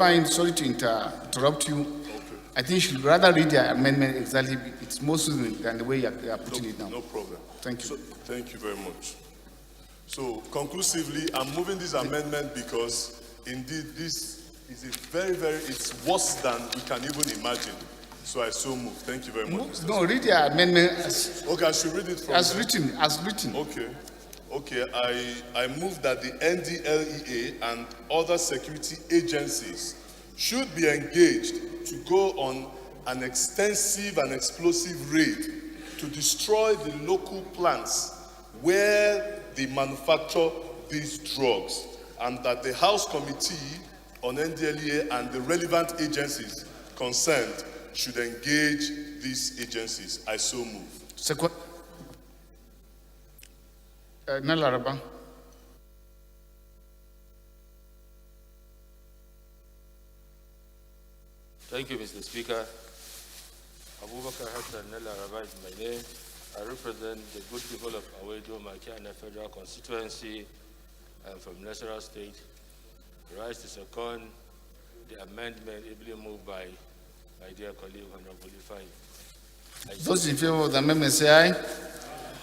Sorry to interrupt you. Okay. I think you should rather read the amendment exactly. It's more soothing than the way you are putting it now. No problem. Thank you. So, thank you very much. So, conclusively, I'm moving this amendment because indeed this is a it's worse than we can even imagine. So I so move. Thank you very much, Mr. No, read the amendment Okay, I should read it from as there. written. As written. Okay, I move that the NDLEA and other security agencies should be engaged to go on an extensive and explosive raid to destroy the local plants where they manufacture these drugs, and that the House Committee on NDLEA and the relevant agencies concerned should engage these agencies. I so move. Second. Nalaraba. Thank you, Mr. Speaker. Abubakar Hassan Nalaraba is my name. I represent the good people of Awedo, Makiana Federal Constituency. I'm from Nasarawa State. I rise to second the amendment ably moved by my dear colleague, Honorable Ifai. Those in favor of the amendment say aye.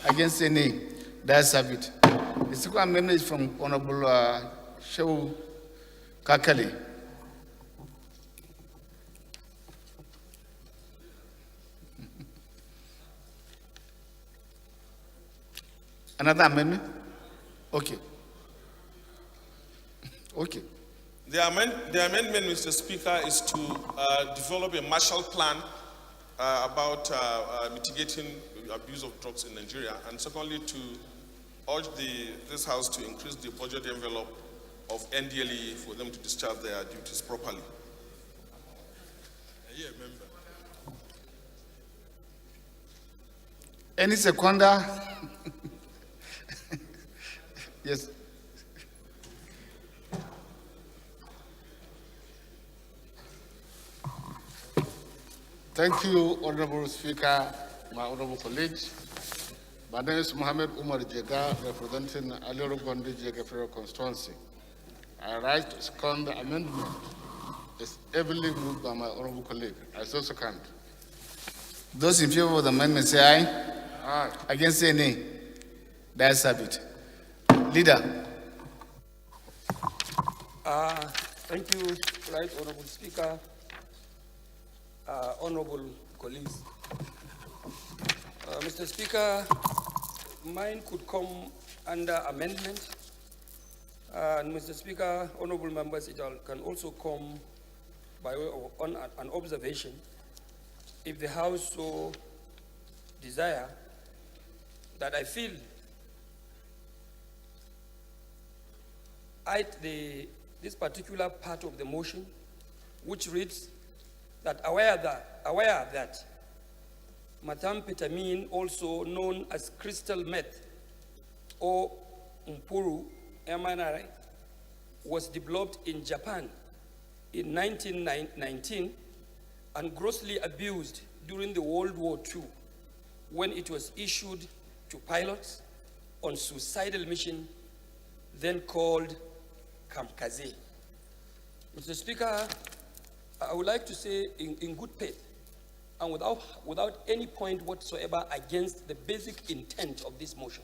Against say nay. That's have it. The second amendment is from Honorable Shehu Kakali. Another amendment? Okay. Okay. The amendment, Mr. Speaker, is to develop a Marshall Plan about mitigating abuse of drugs in Nigeria, and secondly, to urge this House to increase the budget envelope of NDLE for them to discharge their duties properly. Any seconder? Yes. Thank you, Honorable Speaker, my honorable colleagues. My name is Mohammed Umar Jega, representing Alioro Gondi Jega Federal Constituency. I rise to second the amendment. It's heavily moved by my honorable colleague. I so second. Those in favor of the amendment say aye. Aye. Against say nay. That's have it. Leader. Thank you, Right Honorable Speaker, honorable colleagues. Mr. Speaker, mine could come under amendment. And Mr. Speaker, honorable members, it can also come by way of an observation. If the House so desire, that I feel this particular part of the motion, which reads that aware that methamphetamine, also known as crystal meth or Mpuru MNRI, was developed in Japan in 1919 and grossly abused during the World War II when it was issued to pilots on suicidal mission, then called Kamikaze. Mr. Speaker, I would like to say in good faith and without any point whatsoever against the basic intent of this motion,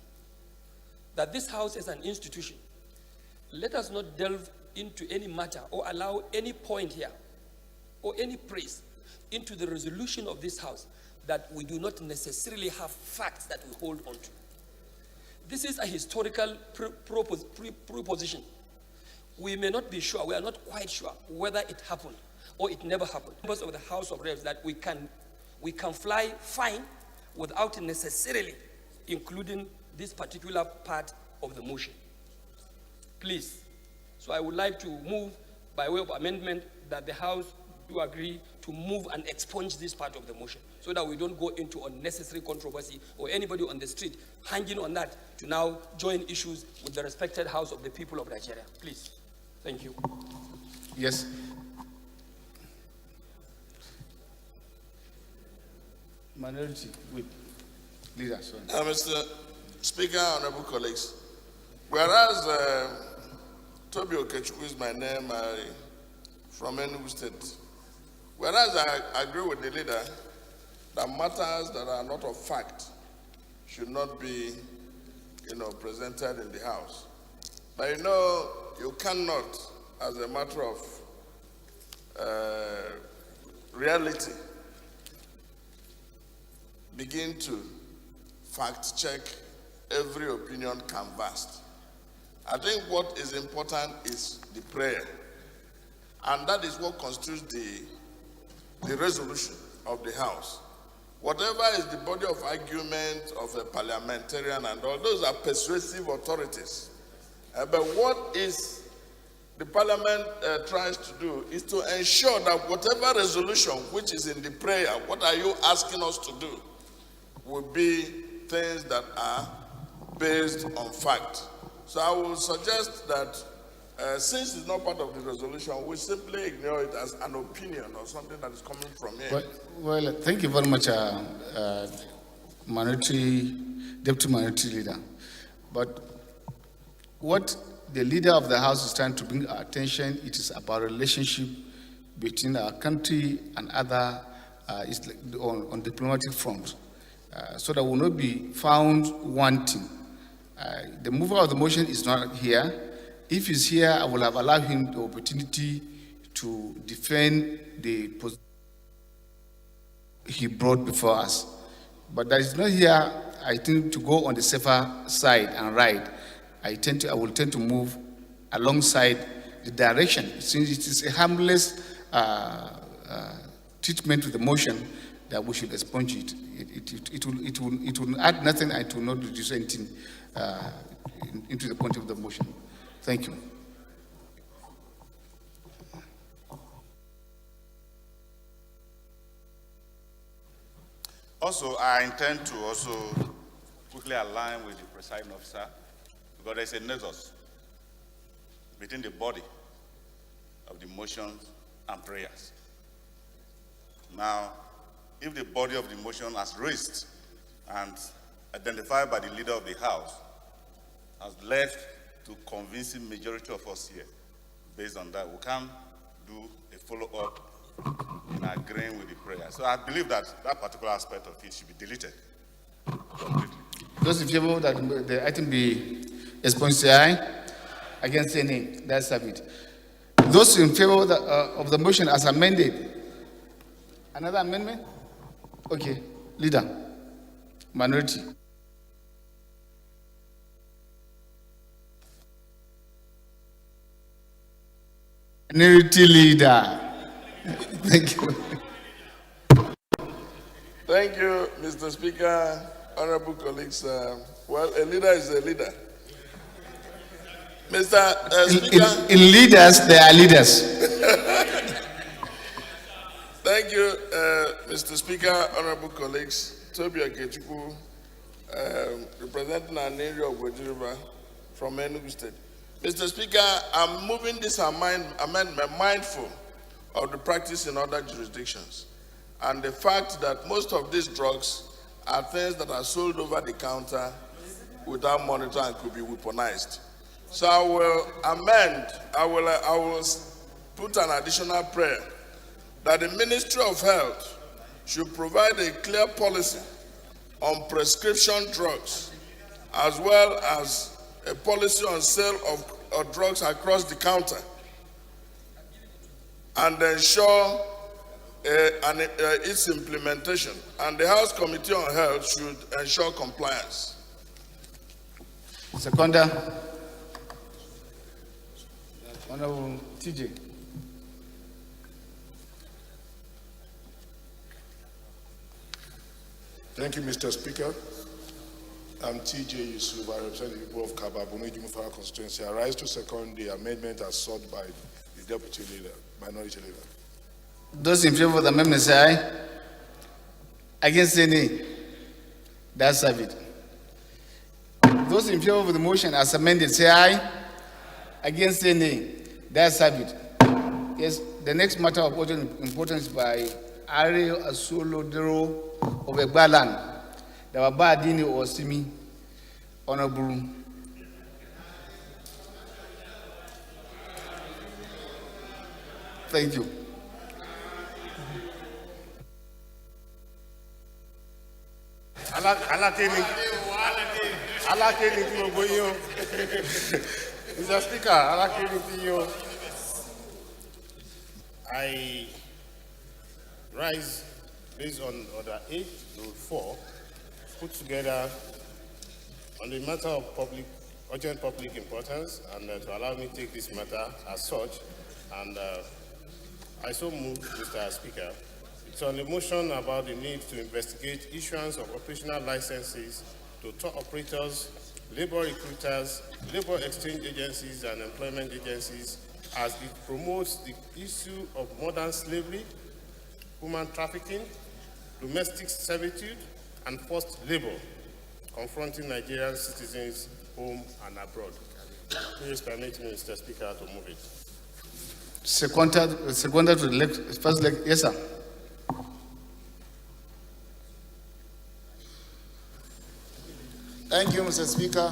that this House is an institution. Let us not delve into any matter or allow any point here or any praise into the resolution of this House that we do not necessarily have facts that we hold on to. This is a historical proposition. We may not be sure, we are not quite sure whether it happened or it never happened. Members of the House of Reps, that we can fly fine without necessarily including this particular part of the motion. Please. So I would like to move by way of amendment that the House do agree to move and expunge this part of the motion so that we don't go into unnecessary controversy or anybody on the street hanging on that to now join issues with the respected House of the people of Nigeria. Please. Thank you. Yes. Minority Whip. Leader, sorry. Mr. Speaker, honorable colleagues, whereas Toby Okechukwu is my name, I from Enugu State. Whereas I agree with the leader that matters that are not of fact should not be, presented in the House. But you cannot, as a matter of reality, begin to fact check every opinion canvassed. I think what is important is the prayer. And that is what constitutes the resolution of the House. Whatever is the body of argument of a parliamentarian and all, those are persuasive authorities. But what is the parliament tries to do is to ensure that whatever resolution which is in the prayer, what are you asking us to do, will be things that are based on fact. So I will suggest that since it's not part of the resolution, we simply ignore it as an opinion or something that is coming from here. Well, thank you very much, Deputy Minority Leader. But what the leader of the House is trying to bring our attention, it is about relationship between our country and other on diplomatic front, so that we will not be found wanting. The mover of the motion is not here. If he's here, I will have allowed him the opportunity to defend the position he brought before us. But that is not here, I think, to go on the safer side and right. I will tend to move alongside the direction. Since it is a harmless treatment to the motion, that we should expunge it. It will add nothing and it will not reduce anything into the point of the motion. Thank you. Also, I intend to also quickly align with the presiding officer, because there's a nexus between the body of the motions and prayers. Now, if the body of the motion has raised and identified by the leader of the House has led to convincing majority of us here, based on that, we can do a follow-up in agreeing with the prayer. So I believe that that particular aspect of it should be deleted completely. Those in favor that the item be expunged, say aye. Against, say nay. That's it. Those in favor of the motion as amended. Another amendment? Okay. Leader. Minority. Minority Leader. Thank you. Thank you, Mr. Speaker, honorable colleagues. Well, a leader is a leader. Mr. Speaker. In leaders, there are leaders. Thank you, Mr. Speaker, honorable colleagues. Toby Akechukwu, representing an area of Wejiriba from Enugu State. Mr. Speaker, I'm moving this amendment mindful of the practice in other jurisdictions and the fact that most of these drugs are things that are sold over the counter without monitor and could be weaponized. So I will amend, I will put an additional prayer that the Ministry of Health should provide a clear policy on prescription drugs, as well as a policy on sale of drugs across the counter, and ensure its implementation. And the House Committee on Health should ensure compliance. Seconder. Honorable TJ. Thank you, Mr. Speaker. I'm TJ Yusuf. I represent the people of Kababuni Jumufara constituency. I rise to second the amendment as sought by the Deputy Leader, Minority Leader. Those in favor of the amendment say aye. Against, say nay. That's it. Those in favor of the motion as amended say aye. Against, say nay. That's it. Yes, the next matter of urgent importance by Ari Asolodero of Egbalan. The Wabadini or Simi Honorable. Thank you. Mr. Speaker, I rise based on Order 8, Rule 4, put together on the matter of urgent public importance, and to allow me to take this matter as such. And I so move, Mr. Speaker. It's on the motion about the need to investigate issuance of operational licenses to tour operators, labor recruiters, labor exchange agencies, and employment agencies as it promotes the issue of modern slavery, human trafficking, domestic servitude, and forced labor confronting Nigerian citizens home and abroad. Please permit me, Mr. Speaker, to move it. Seconded to the first leg. Yes, sir. Thank you, Mr. Speaker.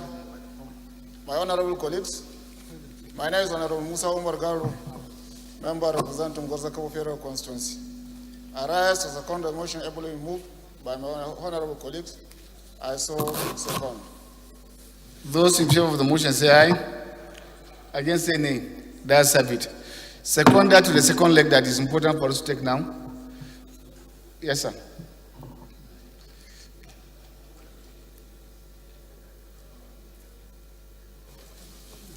My honorable colleagues, my name is Honorable Musa Umar Garu, member representing Gorzakabo Federal Constituency. I rise to second the motion ably moved by my honorable colleagues. I so second. Those in favor of the motion say aye. Against say nay. That's have it. Seconded to the second leg that is important for us to take now. Yes, sir.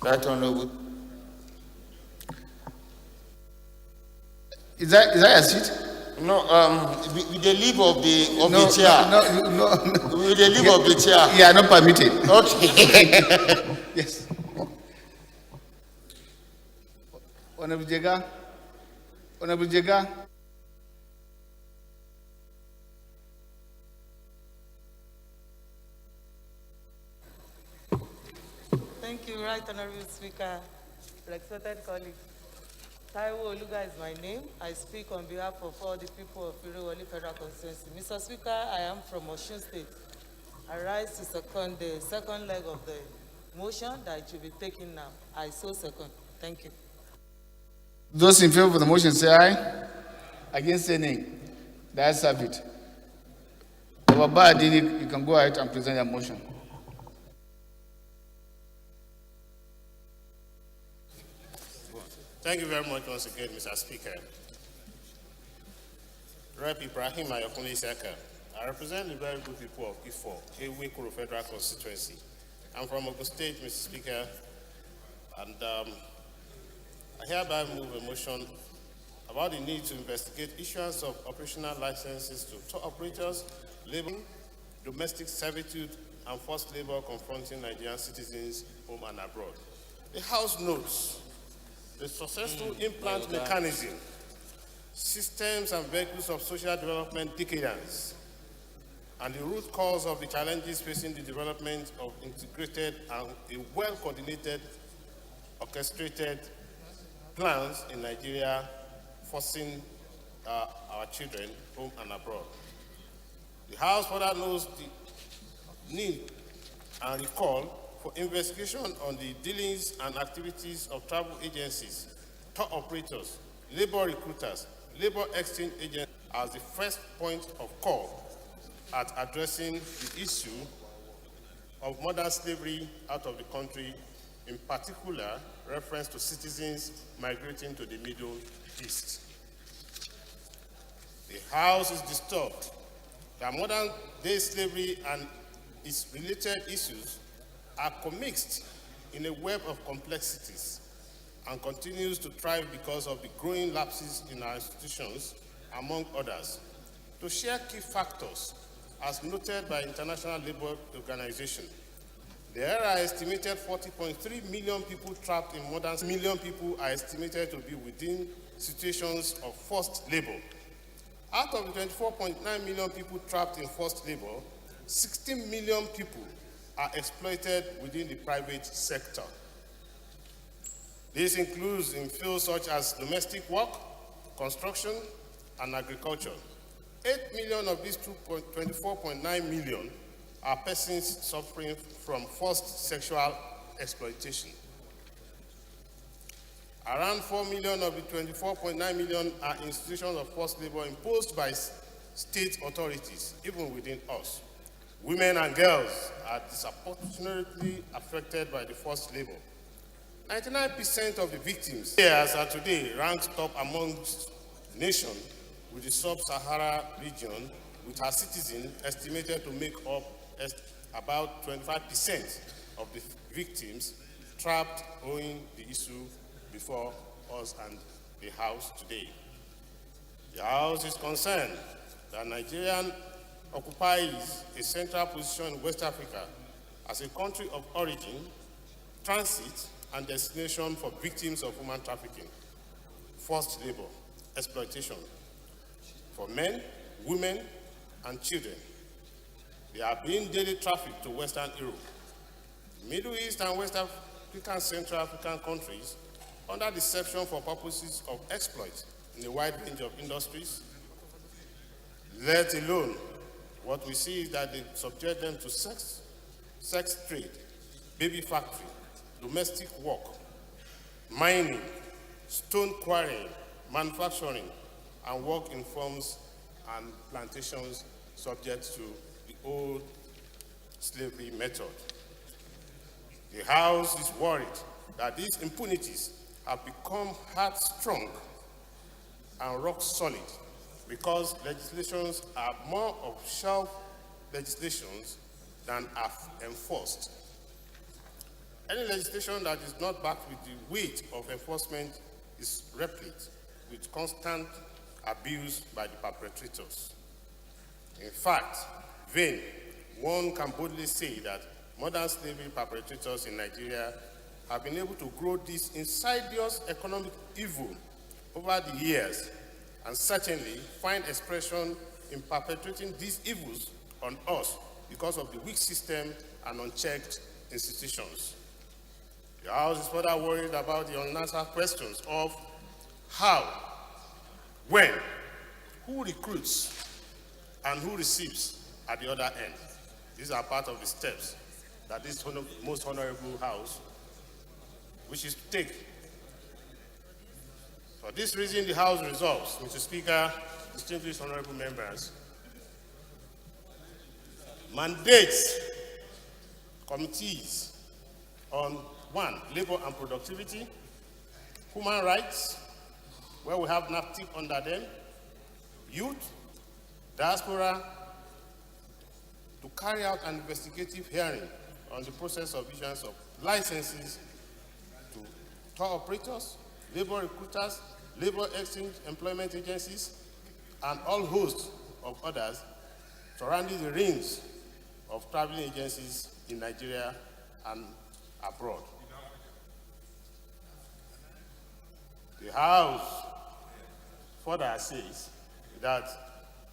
Right honorable. Is that a seat? No, with the leave of the chair. No. With the leave of the chair. Yeah, not permitted. Okay. Yes. Honorable Jega. Honorable Jega. Thank you, Right Honorable Speaker, respected colleagues. Taiwo Oluga is my name. I speak on behalf of all the people of Irewoli Federal Constituency. Mr. Speaker, I am from Osun State. I rise to second the second leg of the motion that it should be taken now. I so second. Thank you. Those in favor of the motion say aye. Against say nay. That's have it. You can go ahead and present your motion. Thank you very much once again, Mr. Speaker. Rep. Ibrahim Ayokunle Isaka. I represent the very good people of Ifo, Ewekoro Federal Constituency. I'm from Ogun State, Mr. Speaker, and I hereby move a motion about the need to investigate issuance of operational licenses to tour operators, labor, domestic servitude, and forced labor confronting Nigerian citizens home and abroad. The House notes the successful implant mechanism, systems and vehicles of social development decadence, and the root cause of the challenges facing the development of integrated and a well-coordinated, orchestrated plans in Nigeria, forcing our children home and abroad. The House further knows the need and recall for investigation on the dealings and activities of travel agencies, tour operators, labor recruiters, labor exchange agents as the first point of call at addressing the issue of modern slavery out of the country, in particular reference to citizens migrating to the Middle East. The House is disturbed that modern day slavery and its related issues are commixed in a web of complexities and continues to thrive because of the growing lapses in our institutions, among others. To share key factors, as noted by International Labour Organization, there are estimated 40.3 million people trapped in modern million people are estimated to be within situations of forced labor. Out of the 24.9 million people trapped in forced labor, 16 million people are exploited within the private sector. This includes in fields such as domestic work, construction, and agriculture. 8 million of these 24.9 million are persons suffering from forced sexual exploitation. Around 4 million of the 24.9 million are institutions of forced labor imposed by state authorities, even within us. Women and girls are disproportionately affected by the forced labor. 99% of the victims here as are today ranked top amongst nations, with the sub-Sahara region, with our citizens estimated to make up about 25% of the victims trapped owing the issue before us and the House today. The House is concerned that Nigeria occupies a central position in West Africa as a country of origin, transit, and destination for victims of human trafficking, forced labor, exploitation for men, women, and children. They are being daily trafficked to Western Europe, Middle East and West African, Central African countries under deception for purposes of exploit in a wide range of industries. Let alone, what we see is that they subject them to sex trade, baby factory, domestic work, mining, stone quarrying, manufacturing, and work in farms and plantations subject to the old slavery method. The House is worried that these impunities have become headstrong and rock solid because legislations are more of shelf legislations than are enforced. Any legislation that is not backed with the weight of enforcement is replete with constant abuse by the perpetrators. In fact, one can boldly say that modern slavery perpetrators in Nigeria have been able to grow this insidious economic evil over the years and certainly find expression in perpetrating these evils on us because of the weak system and unchecked institutions. The House is further worried about the unanswered questions of how, when, who recruits, and who receives at the other end. These are part of the steps that this most honorable House wishes to take. For this reason, the House resolves, Mr. Speaker, distinguished honorable members, mandates committees on 1, labor and productivity, human rights, where we have NAPTIP under them, youth, diaspora, to carry out an investigative hearing on the process of issuance of licenses to tour operators, labor recruiters, labor exchange employment agencies, and all hosts of others surrounding the rings of traveling agencies in Nigeria and abroad. The House further says that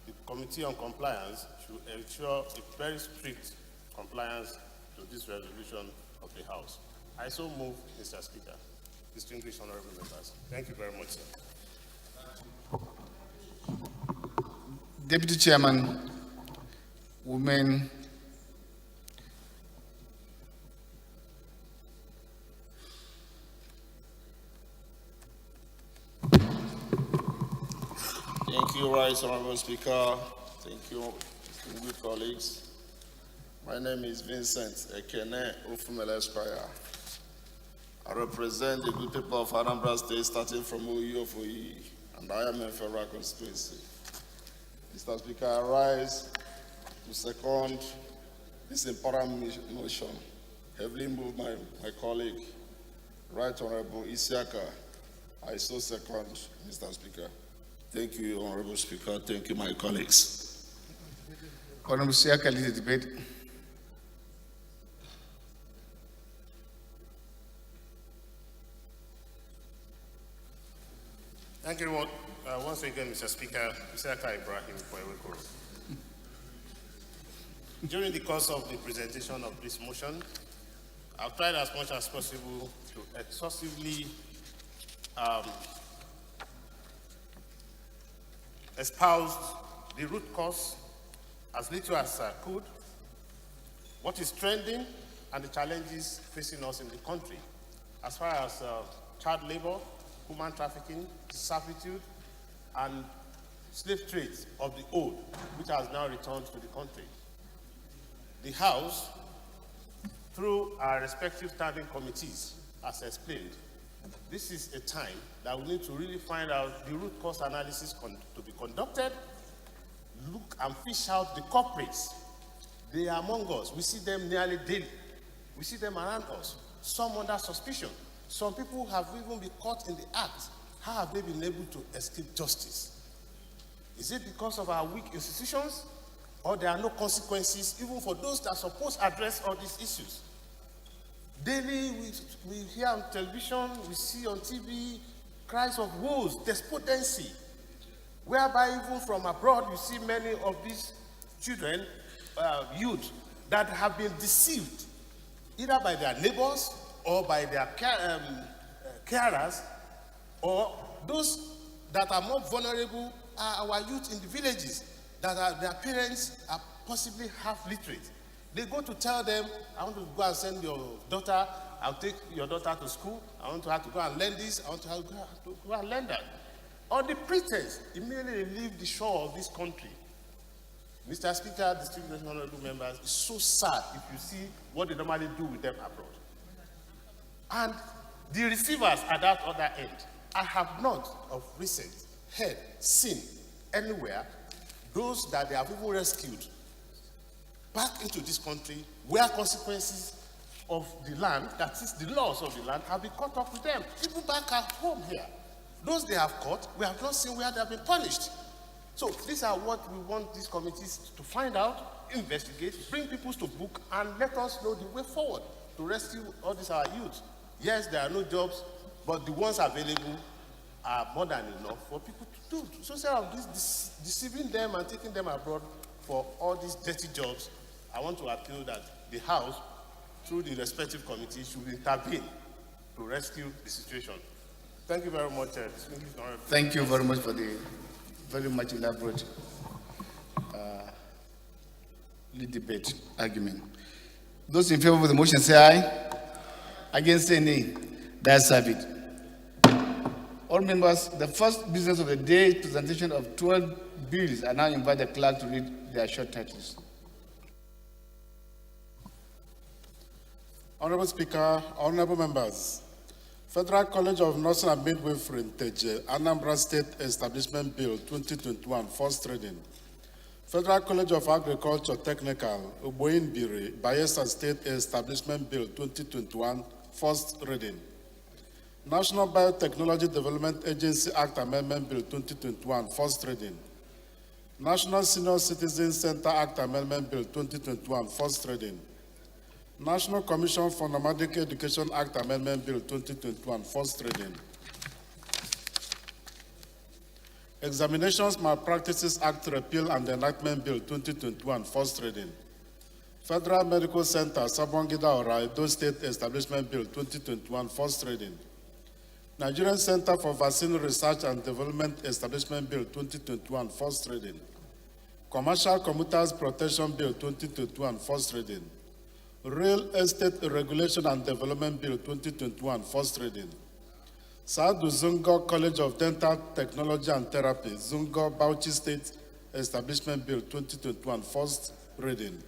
the Committee on Compliance should ensure a very strict compliance to this resolution of the House. I so move, Mr. Speaker. Distinguished honorable members. Thank you very much, sir. Deputy Chairman, Women. Thank you, Right Honorable Speaker. Thank you, distinguished colleagues. My name is Vincent Ekene Ufumele Esquire. I represent the good people of Anambra State, starting from OU of OE, and I am a federal constituency. Mr. Speaker, I rise to second this important motion, heavily moved by my colleague, Right Honorable Isiaka. I so second, Mr. Speaker. Thank you, Honorable Speaker. Thank you, my colleagues. Honorable Isiaka, lead the debate. Thank you once again, Mr. Speaker. Isiaka Ibrahim for Eweko. During the course of the presentation of this motion, I've tried as much as possible to exhaustively espouse the root cause as little as I could, what is trending, and the challenges facing us in the country as far as child labor, human trafficking, servitude, and slave trades of the old, which has now returned to the country. The House, through our respective standing committees, as explained, this is a time that we need to really find out the root cause analysis to be conducted, look and fish out the culprits. They are among us. We see them nearly daily. We see them around us, some under suspicion. Some people have even been caught in the act. How have they been able to escape justice? Is it because of our weak institutions, or there are no consequences even for those that are supposed to address all these issues? Daily, we hear on television, we see on TV, cries of woes, despondency, whereby even from abroad, you see many of these children, youth, that have been deceived, either by their neighbors or by their carers, or those that are more vulnerable are our youth in the villages, that their parents are possibly half literate. They go to tell them, I want to go and send your daughter, I'll take your daughter to school, I want her to go and learn this, I want her to go and learn that. On the pretense, immediately they leave the shore of this country. Mr. Speaker, distinguished honorable members, it's so sad if you see what they normally do with them abroad. And the receivers at that other end, I have not of recent heard, seen anywhere those that they have even rescued back into this country where consequences of the land, that is the laws of the land, have been caught up with them, even back at home here. Those they have caught, we have not seen where they have been punished. So these are what we want these committees to find out, investigate, bring people to book, and let us know the way forward to rescue all these our youth. Yes, there are no jobs, but the ones available are more than enough for people to do. So instead of this deceiving them and taking them abroad for all these dirty jobs, I want to appeal that the House, through the respective committees, should intervene to rescue the situation. Thank you very much. Thank you very much for the very much elaborate debate argument. Those in favor of the motion say aye. Against say nay. That's have it. All members, the first business of the day is presentation of 12 bills. I now invite the clerk to read their short titles. Honorable Speaker, honorable members, Federal College of Nursing and Midwifery, Anambra State Establishment Bill 2021, first reading. Federal College of Agriculture Technical, Uboinbiri, Bayelsa State Establishment Bill 2021, first reading. National Biotechnology Development Agency Act Amendment Bill 2021, first reading. National Senior Citizen Center Act Amendment Bill 2021, first reading. National Commission for Nomadic Education Act Amendment Bill 2021, first reading. Examinations Malpractices Act Repeal and Enactment Bill 2021, first reading. Federal Medical Center, Sabongida Ora, Edo State Establishment Bill 2021, first reading. Nigerian Center for Vaccine Research and Development Establishment Bill 2021, first reading. Commercial Commuters Protection Bill 2021, first reading. Real Estate Regulation and Development Bill 2021, first reading. Sadu Zungo College of Dental Technology and Therapy, Zungo Bauchi State Establishment Bill 2021, first reading.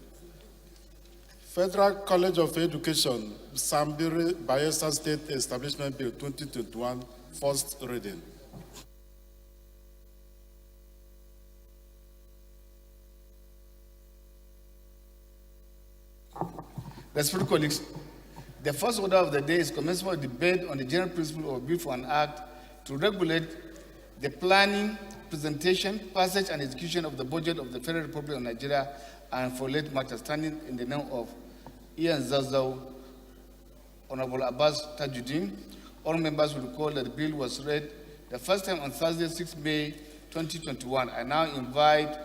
Federal College of Education, Sambiri, Bayelsa State Establishment Bill 2021, first reading. Respected colleagues, the first order of the day is commencement of debate on the general principle of Bill for an Act to regulate the planning, presentation, passage, and execution of the budget of the Federal Republic of Nigeria and for late matters, standing in the name of Ian Zazau, Honorable Abbas Tajuddin. All members will recall that the bill was read the first time on Thursday, 6 May 2021. I now invite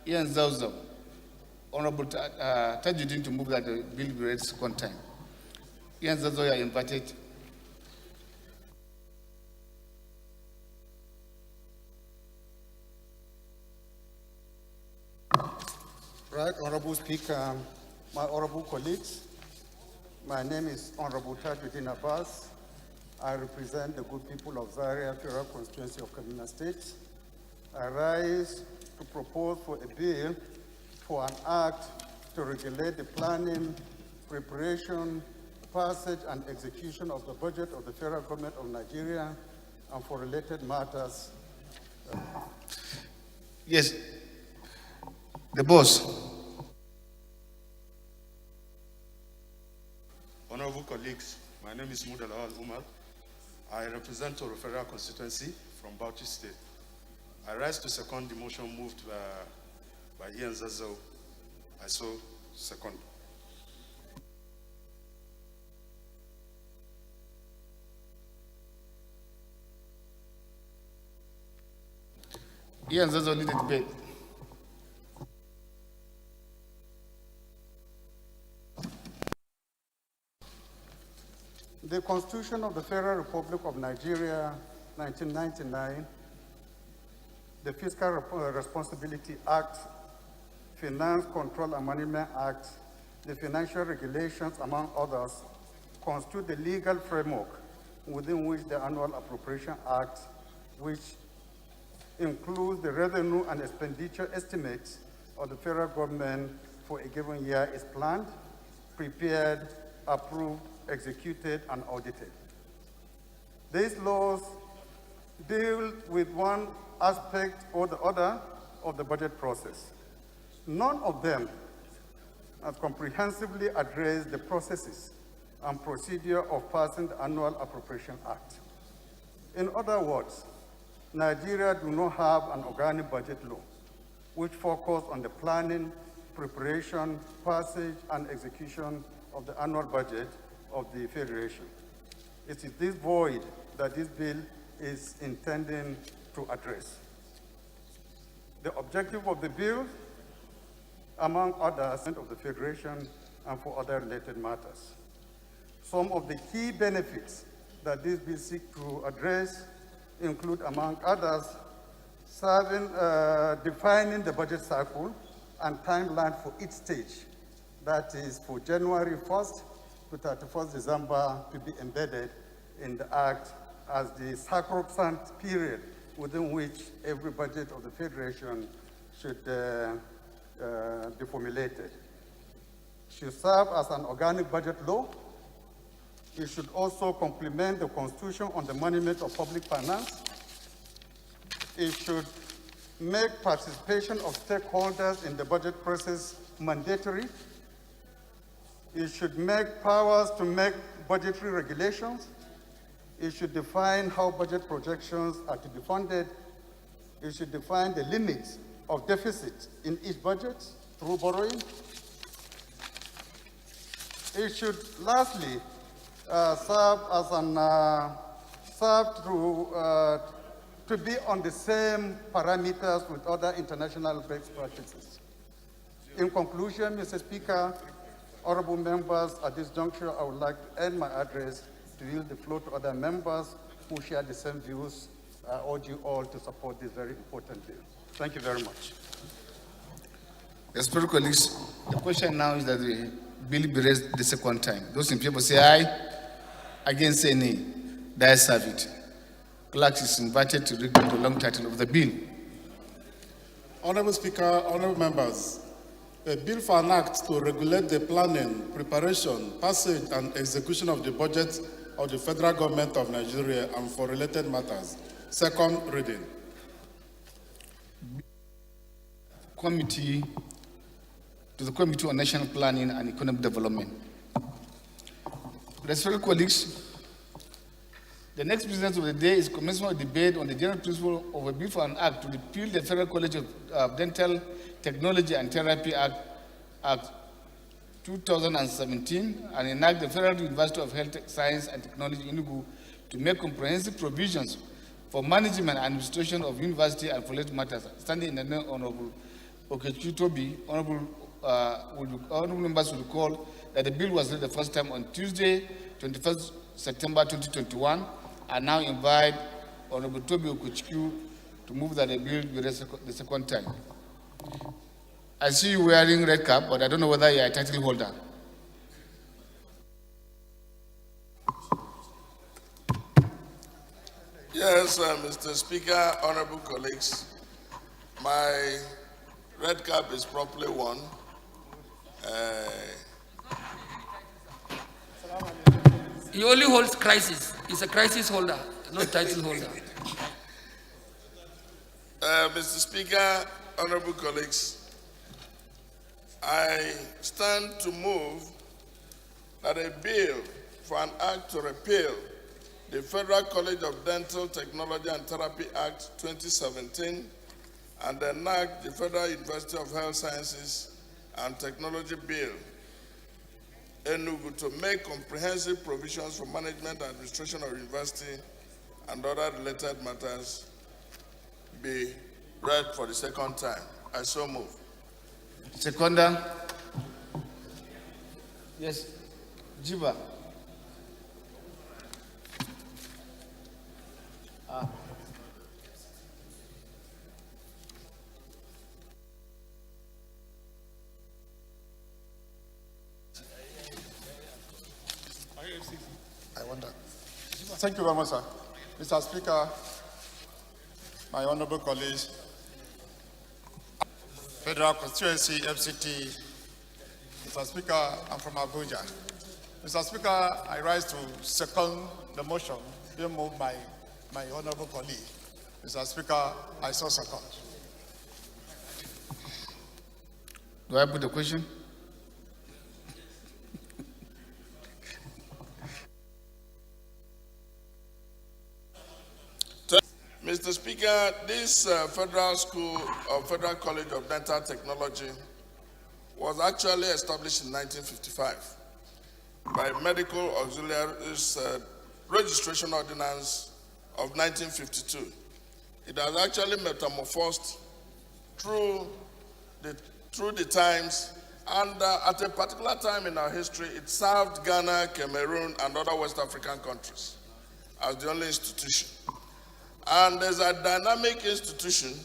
Ian Zazau, Honorable Tajuddin, to move that the bill be read second time. Ian Zazau, you are invited. Right, Honorable Speaker, my honorable colleagues, my name is Honorable Tajuddin Abbas. I represent the good people of Zaria Federal Constituency of Kaduna State. I rise to propose for a bill for an act to regulate the planning, preparation, passage, and execution of the budget of the federal government of Nigeria and for related matters. Yes, the boss. Honorable colleagues, my name is Mudalawal Umar. I represent the federal constituency from Bauchi State. I rise to second the motion moved by Ian Zazo. I so second. Ian Zazo lead the debate. The Constitution of the Federal Republic of Nigeria, 1999, the Fiscal Responsibility Act, Finance Control and Management Act, the Financial Regulations, among others, constitute the legal framework within which the Annual Appropriation Act, which includes the revenue and expenditure estimates of the federal government for a given year, is planned, prepared, approved, executed, and audited. These laws deal with one aspect or the other of the budget process. None of them have comprehensively addressed the processes and procedure of passing the Annual Appropriation Act. In other words, Nigeria do not have an organic budget law which focuses on the planning, preparation, passage, and execution of the annual budget of the Federation. It is this void that this bill is intending to address. The objective of the bill, among others, of the Federation and for other related matters. Some of the key benefits that this bill seeks to address include, among others, defining the budget cycle and timeline for each stage. That is for January 1st to 31st December to be embedded in the Act as the sacrosanct period within which every budget of the Federation should be formulated. It should serve as an organic budget law. It should also complement the Constitution on the management of public finance. It should make participation of stakeholders in the budget process mandatory. It should make powers to make budgetary regulations. It should define how budget projections are to be funded. It should define the limits of deficit in each budget through borrowing. It should, lastly, to be on the same parameters with other international best practices. In conclusion, Mr. Speaker, honorable members, at this juncture, I would like to end my address to yield the floor to other members who share the same views. I urge you all to support this very important bill. Thank you very much. Respected colleagues, the question now is that the bill be raised the second time. Those in favor say aye. Against say nay. The ayes have it. Clerk is invited to read the long title of the bill. Honorable Speaker, honorable members, a bill for an act to regulate the planning, preparation, passage, and execution of the budget of the federal government of Nigeria and for related matters. Second reading. To the Committee on National Planning and Economic Development. Respected colleagues, the next business of the day is commencement of debate on the general principle of a bill for an act to repeal the Federal College of Dental Technology and Therapy Act 2017 and enact the Federal University of Health Science and Technology Enugu to make comprehensive provisions for management and administration of university and related matters. Standing in the name of Honorable Okechitobi, honorable members will recall that the bill was read the first time on Tuesday, 21st September 2021, and now invite Honorable Toby Okuchku to move that the bill be read the second time. I see you wearing red cap, but I don't know whether you are a title holder. Yes, Mr. Speaker, honorable colleagues, my red cap is properly worn. He only holds crisis. He's a crisis holder, not title holder. Mr. Speaker, honorable colleagues, I stand to move that a bill for an act to repeal the Federal College of Dental Technology and Therapy Act 2017 and enact the Federal University of Health Sciences and Technology Bill Enugu to make comprehensive provisions for management and administration of university and other related matters be read for the second time. I so move. Seconder. Yes. Jiba. I wonder. Thank you very much, sir. Mr. Speaker, my honorable colleagues, Federal Constituency, FCT, Mr. Speaker, I'm from Abuja. Mr. Speaker, I rise to second the motion being moved by my honorable colleague. Mr. Speaker, I so second. Do I put the question? Mr. Speaker, this Federal School or Federal College of Dental Technology was actually established in 1955 by Medical Auxiliaries Registration Ordinance of 1952. It has actually metamorphosed through the times, and at a particular time in our history, it served Ghana, Cameroon, and other West African countries as the only institution. And as a dynamic institution,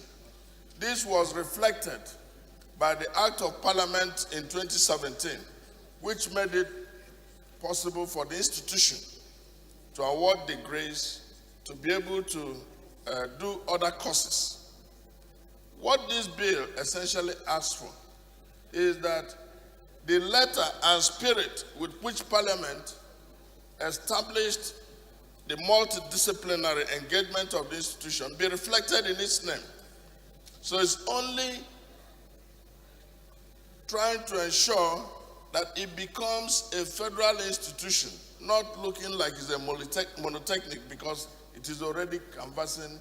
this was reflected by the Act of Parliament in 2017, which made it possible for the institution to award degrees, to be able to do other courses. What this bill essentially asks for is that the letter and spirit with which Parliament established the multidisciplinary engagement of the institution be reflected in its name. So it's only trying to ensure that it becomes a federal institution, not looking like it's a monotechnic, because it is already canvassing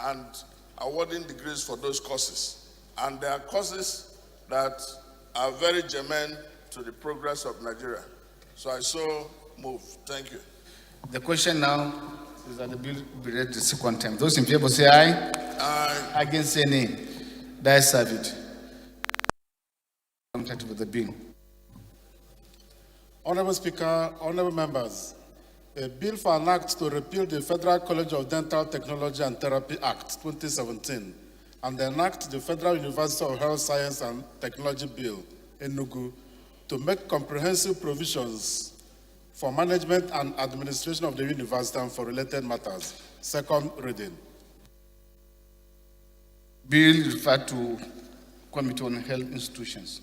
and awarding degrees for those courses. And there are courses that are very germane to the progress of Nigeria. So I so move. Thank you. The question now is that the bill be read the second time. Those in favor say aye. Aye. Against say nay. The ayes have it. With the bill. Honorable Speaker, honorable members, a bill for an act to repeal the Federal College of Dental Technology and Therapy Act 2017 and enact the Federal University of Health Science and Technology Bill, Enugu, to make comprehensive provisions for management and administration of the university and for related matters. Second reading. Bill referred to Committee on Health Institutions.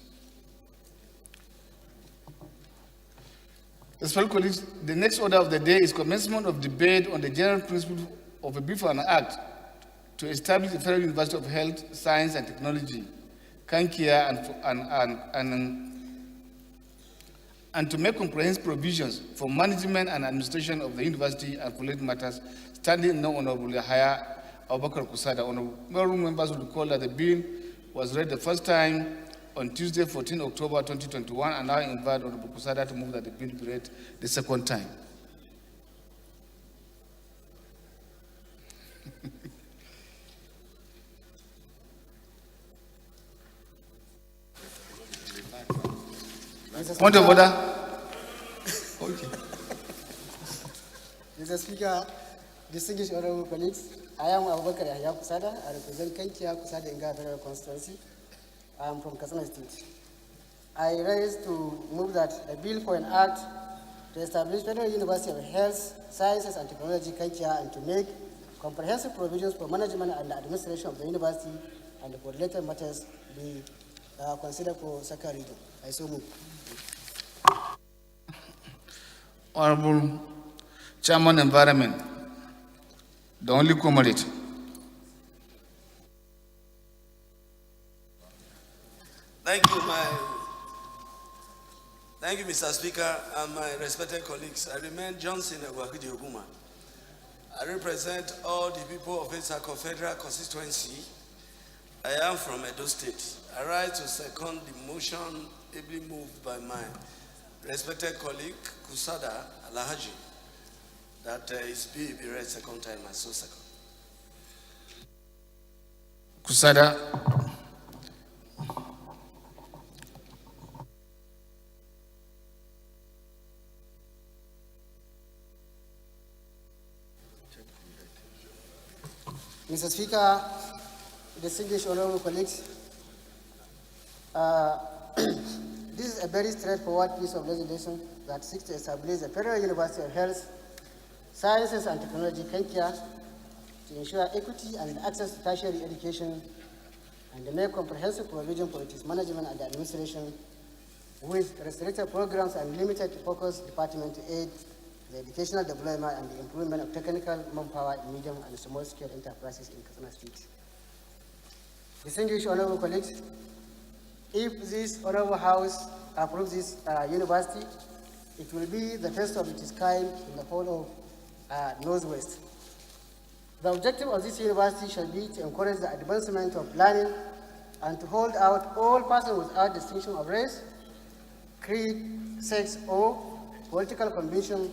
Special colleagues, the next order of the day is commencement of debate on the general principle of a bill for an act to establish the Federal University of Health, Science and Technology, Kankia, and to make comprehensive provisions for management and administration of the university and related matters, standing now Honorable Yahaya Abubakar Kusada. Honorable members will recall that the bill was read the first time on Tuesday, 14 October 2021, and I invite Honorable Kusada to move that the bill be read the second time. Point of order. Okay. Mr. Speaker, distinguished honorable colleagues, I am Abubakar Yahya Kusada. I represent Kankia Kusada Inga Federal Constituency. I am from Katsina State. I rise to move that a bill for an act to establish Federal University of Health, Sciences and Technology, Kankia, and to make comprehensive provisions for management and administration of the university and for related matters be considered for second reading. I so move. Honorable Chairman Environment, the only comrade. Thank you, Mr. Speaker, and my respected colleagues. I remain Johnson Agwakudi Oguma. I represent all the people of Isako Federal Constituency. I am from Edo State. I rise to second the motion ably moved by my respected colleague, Kusada Alahaji, that his bill be read second time and so second. Kusada. Mr. Speaker, distinguished honorable colleagues, this is a very straightforward piece of legislation that seeks to establish the Federal University of Health, Sciences and Technology, Kenya, to ensure equity and access to tertiary education and to make comprehensive provision for its management and administration with restricted programs and limited focus department to aid the educational development and the improvement of technical manpower in medium and small-scale enterprises in Katsina State. Distinguished honorable colleagues, if this honorable House approves this university, it will be the first of its kind in the whole of Northwest. The objective of this university shall be to encourage the advancement of learning and to hold out all persons without distinction of race, creed, sex, or political conviction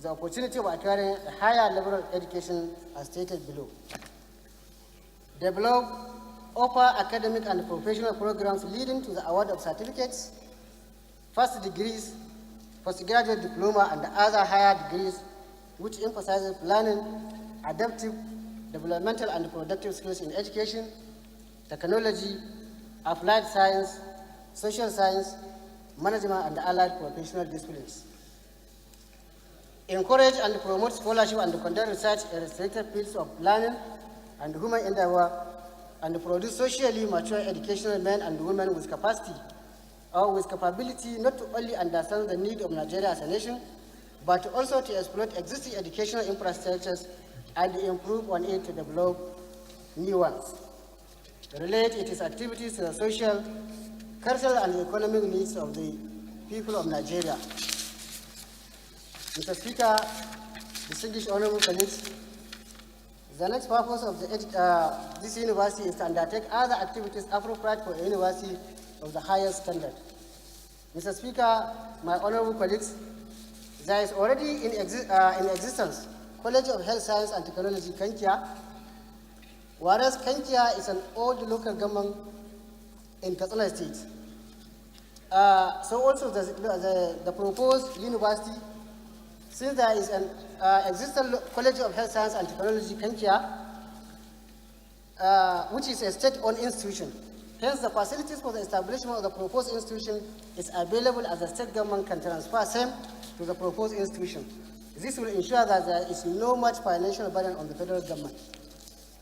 the opportunity of acquiring a higher level of education as stated below. Develop, offer academic and professional programs leading to the award of certificates, first degrees, postgraduate diploma, and other higher degrees which emphasizes learning, adaptive, developmental, and productive skills in education, technology, applied science, social science, management, and allied professional disciplines. Encourage and promote scholarship and conduct research in restricted fields of learning and human endeavor, and produce socially mature educational men and women with capacity or with capability not to only understand the need of Nigeria as a nation, but also to exploit existing educational infrastructures and improve on it to develop new ones. Relate its activities to the social, cultural, and economic needs of the people of Nigeria. Mr. Speaker, distinguished honorable colleagues, the next purpose of this university is to undertake other activities appropriate for a university of the highest standard. Mr. Speaker, my honorable colleagues, there is already in existence College of Health Science and Technology, Kenya, whereas Kenya is an old local government in Katsina State. So also the proposed university, since there is an existing College of Health Science and Technology, Kenya, which is a state-owned institution. Hence, the facilities for the establishment of the proposed institution is available as the state government can transfer same to the proposed institution. This will ensure that there is no much financial burden on the federal government.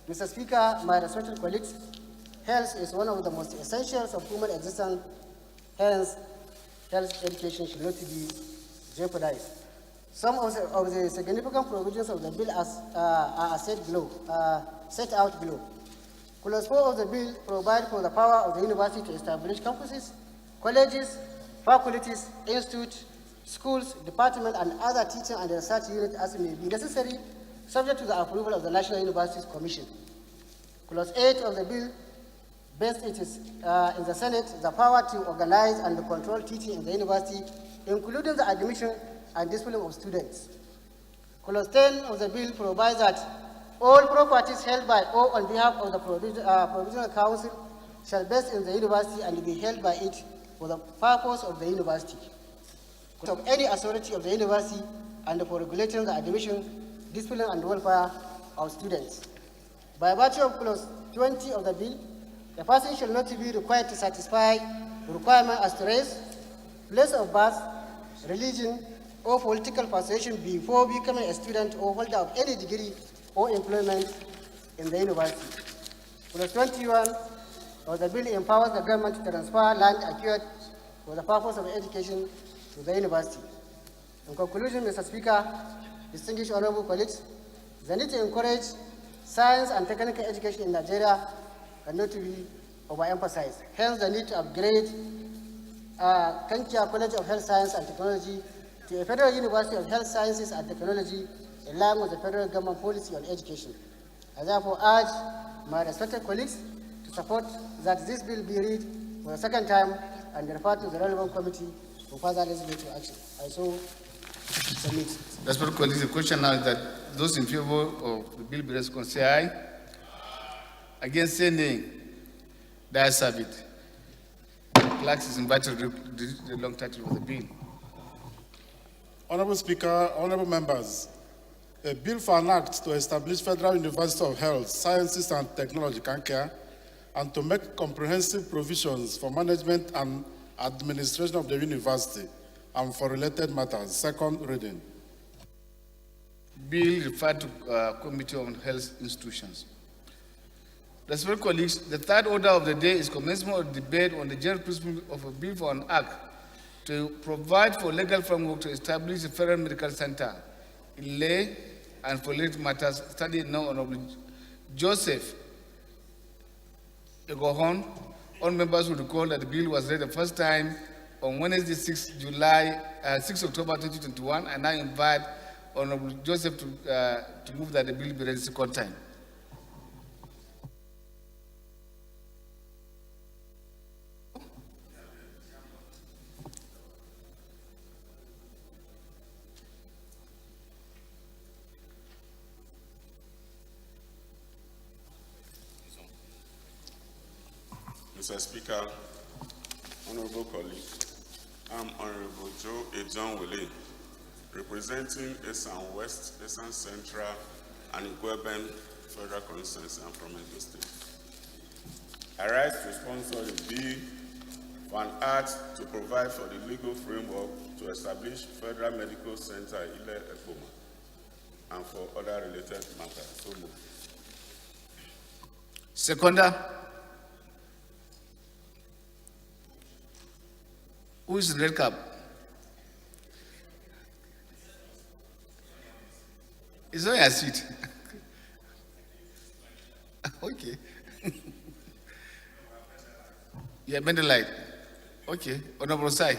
Mr. Speaker, my respected colleagues, health is one of the most essentials of human existence. Hence, health education should not be jeopardized. Some of the significant provisions of the bill are set out below. Clause 4 of the bill provides for the power of the university to establish campuses, colleges, faculties, institutes, schools, departments, and other teaching and research units as may be necessary, subject to the approval of the National Universities Commission. Clause 8 of the bill vests it is in the Senate the power to organize and control teaching in the university, including the admission and discipline of students. Clause 10 of the bill provides that all properties held by or on behalf of the Provisional Council shall vest in the university and be held by it for the purpose of the university, of any authority of the university, and for regulating the admission, discipline, and welfare of students. By virtue of Clause 20 of the bill, the person shall not be required to satisfy the requirement as to race, place of birth, religion, or political persuasion before becoming a student or holder of any degree or employment in the university. Clause 21 of the bill empowers the government to transfer land acquired for the purpose of education to the university. In conclusion, Mr. Speaker, distinguished honorable colleagues, the need to encourage science and technical education in Nigeria cannot be overemphasized. Hence, the need to upgrade Kankia College of Health Science and Technology to a Federal University of Health Sciences and Technology in line with the federal government policy on education. I therefore urge my respected colleagues to support that this bill be read for the second time and referred to the relevant committee for further legislative action. I so submit. Respected colleagues, the question now is that those in favor of the bill be raised, say aye. Against say nay. The ayes have it. Clerk is invited to read the long title of the bill. Honorable Speaker, honorable members, a bill for an act to establish Federal University of Health, Sciences and Technology, Kankia, and to make comprehensive provisions for management and administration of the university and for related matters. Second reading. Bill referred to Committee on Health Institutions. Respected colleagues, the third order of the day is commencement of debate on the general principle of a bill for an act to provide for legal framework to establish a federal medical center in lay and for related matters, studied now Honorable Joseph Egohon. All members will recall that the bill was read the first time on Wednesday, 6 October 2021, and I invite Honorable Joseph to move that the bill be read the second time. Mr. Speaker, honorable colleagues, I'm Honorable Joe Ejon Wele, representing Esan West, Esan Central, and Igweben Federal Constituency. I'm from Edo State. I rise to sponsor the bill for an act to provide for the legal framework to establish Federal Medical Center Ile Ekpoma and for other related matters. So moved. Seconder. Who is red cap? It's not your seat. Okay. Yeah, bend the light. Okay. Honorable Sai.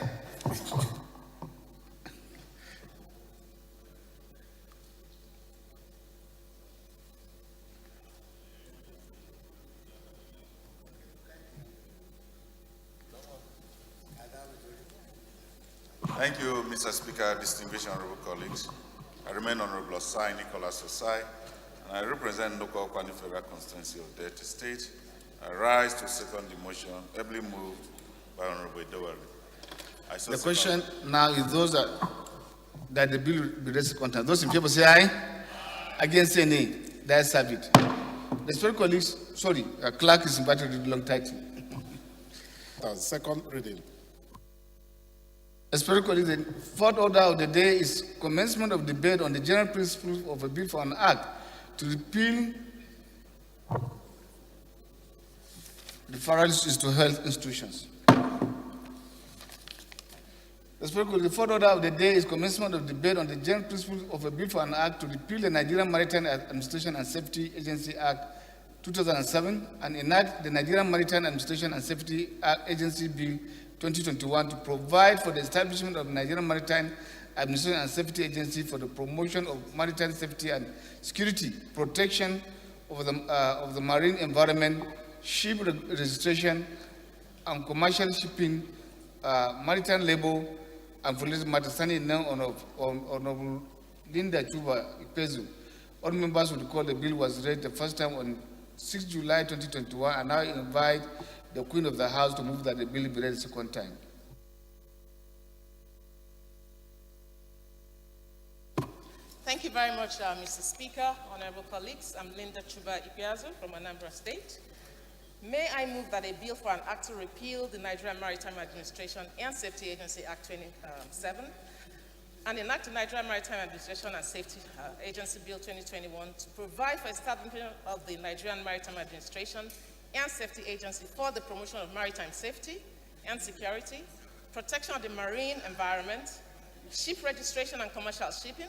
Thank you, Mr. Speaker, distinguished honorable colleagues. I remain Honorable Osai Nicholas Osai, and I represent local Kwani Federal Constituency of Delta State. I rise to second the motion, ably moved by Honorable Idowari. The question now is those that the bill be raised second time. Those in favor say aye. Against say nay. The ayes have it. Respected colleagues, sorry, clerk is invited to read the long title. Second reading. Respected colleagues, the fourth order of the day is commencement of debate on the general principles of a bill for an act to repeal the federal to health institutions. Respected colleagues, the fourth order of the day is commencement of debate on the general principles of a bill for an act to repeal the Nigerian Maritime Administration and Safety Agency Act 2007 and enact the Nigerian Maritime Administration and Safety Agency Bill 2021 to provide for the establishment of Nigerian Maritime Administration and Safety Agency for the promotion of maritime safety and security, protection of the marine environment, ship registration and commercial shipping, maritime labor, and for related matters, standing now on Honorable Linda Chuba Ipezu. All members will recall the bill was read the first time on 6 July 2021, and I invite the Queen of the House to move that the bill be read the second time. Thank you very much, Mr. Speaker, honorable colleagues. I'm Linda Chuba Ipeazu from Anambra State. May I move that a bill for an act to repeal the Nigerian Maritime Administration and Safety Agency Act 2007, and enact the Nigerian Maritime Administration and Safety Agency Bill 2021 to provide for establishment of the Nigerian Maritime Administration and Safety Agency for the promotion of maritime safety and security, protection of the marine environment, ship registration and commercial shipping,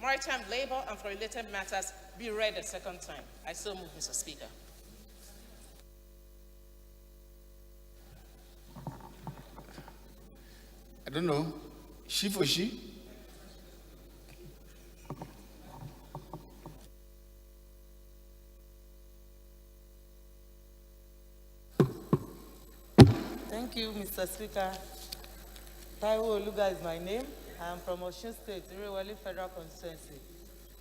maritime labor, and for related matters be read a second time. I so move, Mr. Speaker. I don't know, she for she? Thank you, Mr. Speaker. Taiwo Oluga is my name. I am from Osun State, Irewole Federal Constituency.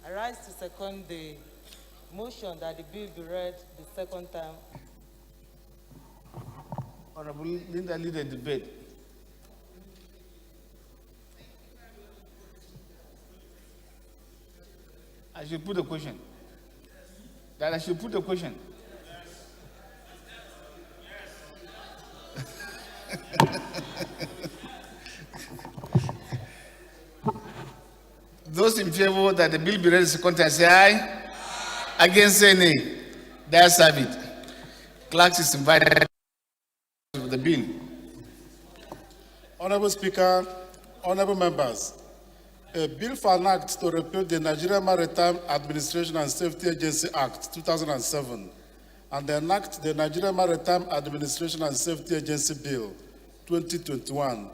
I rise to second the motion that the bill be read the second time. Honorable Linda, lead the debate. I should put a question. That I should put a question. Those in favor that the bill be read the second time say aye. Against say nay. That's have it. Clerks is invited to the bill. Honorable Speaker, honorable members, a bill for an act to repeal the Nigerian Maritime Administration and Safety Agency Act 2007 and enact the Nigerian Maritime Administration and Safety Agency Bill 2021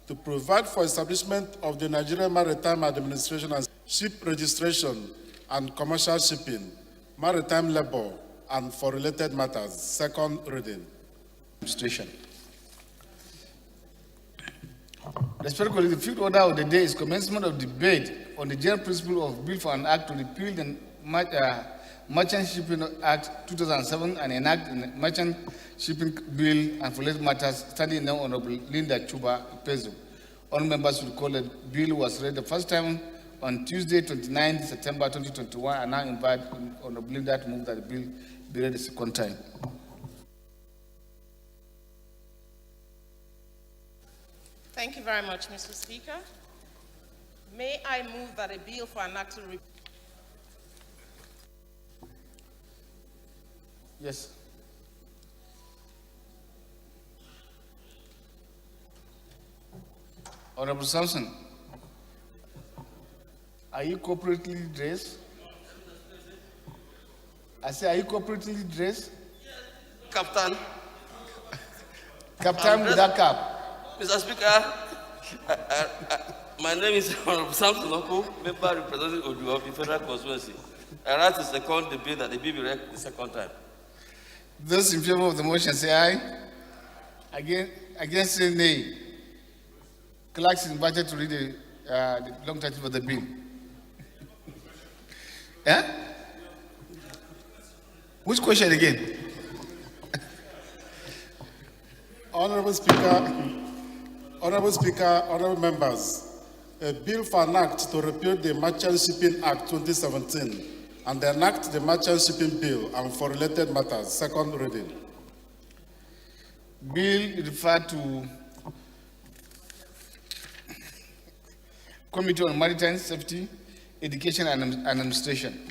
to provide for establishment of the Nigerian Maritime Administration and ship registration and commercial shipping, maritime labor, and for related matters. Second reading. Administration. Respected colleagues, the fifth order of the day is commencement of debate on the general principle of bill for an act to repeal the Merchant Shipping Act 2007 and enact the Merchant Shipping Bill and for related matters, standing now Honorable Linda Chuba Ipezu. All members will call the bill was read the first time on Tuesday, 29 September 2021, and now invite Honorable Linda to move that the bill be read the second time. Thank you very much, Mr. Speaker. May I move that a bill for an act to repeal. Yes. Honorable Sampson, are you corporately dressed? I say, are you corporately dressed? Captain. Captain with that cap. Mr. Speaker, my name is Honorable Samson Oko, member representing Odu of the Federal Constituency. I rise to second the bill that the bill be read the second time. Those in favor of the motion say aye. Against say nay. Clerks is invited to read the long title of the bill. Yeah? Which question again? Honorable Speaker, honorable members, a bill for an act to repeal the Merchant Shipping Act 2017 and enact the Merchant Shipping Bill and for related matters. Second reading. Bill referred to Committee on Maritime Safety, Education and Administration.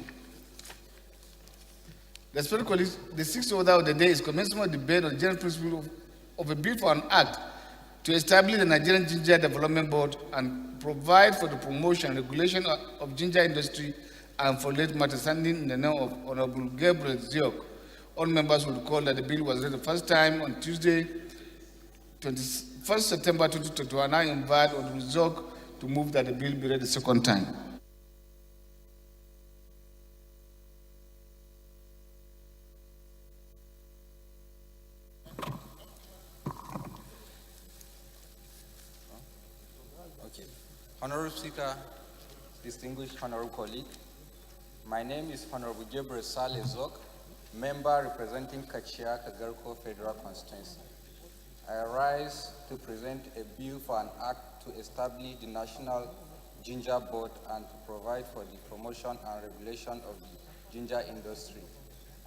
Respected colleagues, the sixth order of the day is commencement of debate on the general principle of a bill for an act to establish the Nigerian Ginger Development Board and provide for the promotion and regulation of ginger industry and for related matters, standing in the name of Honorable Gabriel Ziok. All members will recall that the bill was read the first time on Tuesday, 21st September 2021. I invite Honorable Ziok to move that the bill be read the second time. Okay. Honorable Speaker, distinguished honorable colleague, my name is Honorable Gabriel Saleh Zok, member representing Kachia Kagarko Federal Constituency. I rise to present a bill for an act to establish the National Ginger Board and to provide for the promotion and regulation of the ginger industry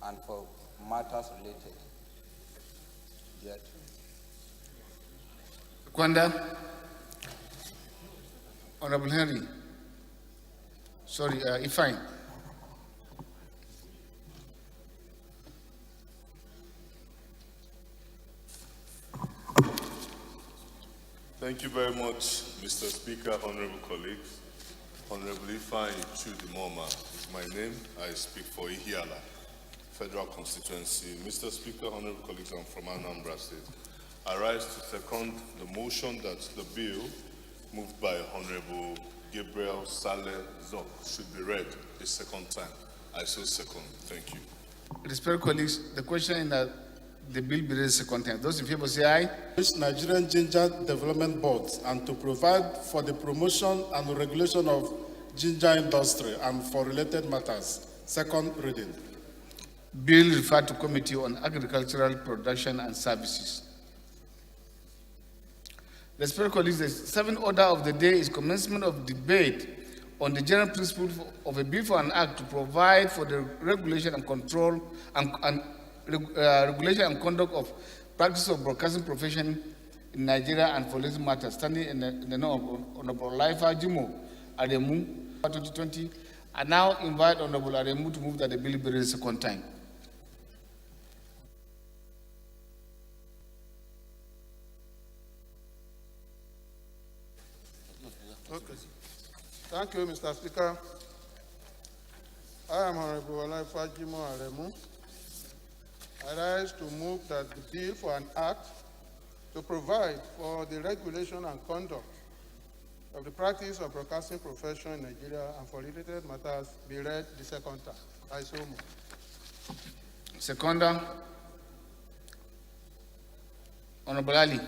and for matters related. Kwanda. Honorable Henry. Sorry, Ifine. Thank you very much, Mr. Speaker, honorable colleagues. Honorable Ifeanyi Chudimoma is my name. I speak for Ihiala, Federal Constituency. Mr. Speaker, honorable colleagues, I'm from Anambra State. I rise to second the motion that the bill moved by Honorable Gabriel Saleh Zok should be read a second time. I so second. Thank you. Respected colleagues, the question is that the bill be read a second time. Those in favor say aye. Nigerian Ginger Development Board and to provide for the promotion and regulation of ginger industry and for related matters. Second reading. Bill referred to Committee on Agricultural Production and Services. Respected colleagues, the seventh order of the day is commencement of debate on the general principle of a bill for an act to provide for the regulation and control and regulation and conduct of practice of broadcasting profession in Nigeria and for related matters, standing in the name of Honorable Laifa Jimo Aremu 2020. I now invite Honorable Aremu to move that the bill be read a second time. Okay. Thank you, Mr. Speaker. I am Honorable Laifa Jimo Aremu. I rise to move that the bill for an act to provide for the regulation and conduct of the practice of broadcasting profession in Nigeria and for related matters be read the second time. I so move. Seconder. Honorable Ali.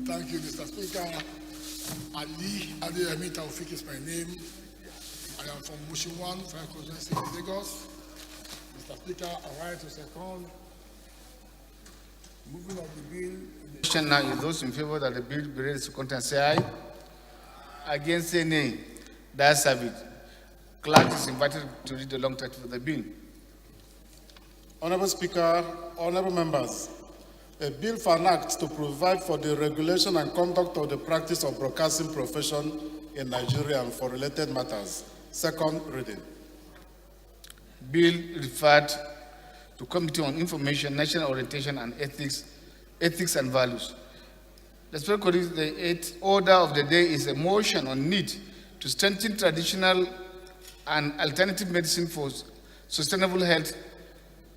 Thank you, Mr. Speaker. Ali Adeyemi Taufik is my name. I am from Mushin 1, Federal Constituency in Lagos. Mr. Speaker, I rise to second. Moving of the bill. Question now is those in favor that the bill be read a second time say aye. Against say nay. That's have it. Clerk is invited to read the long title of the bill. Honorable Speaker, honorable members, a bill for an act to provide for the regulation and conduct of the practice of broadcasting profession in Nigeria and for related matters. Second reading. Bill referred to Committee on Information, National Orientation and Ethics and Values. The eighth order of the day is a motion on need to strengthen traditional and alternative medicine for sustainable health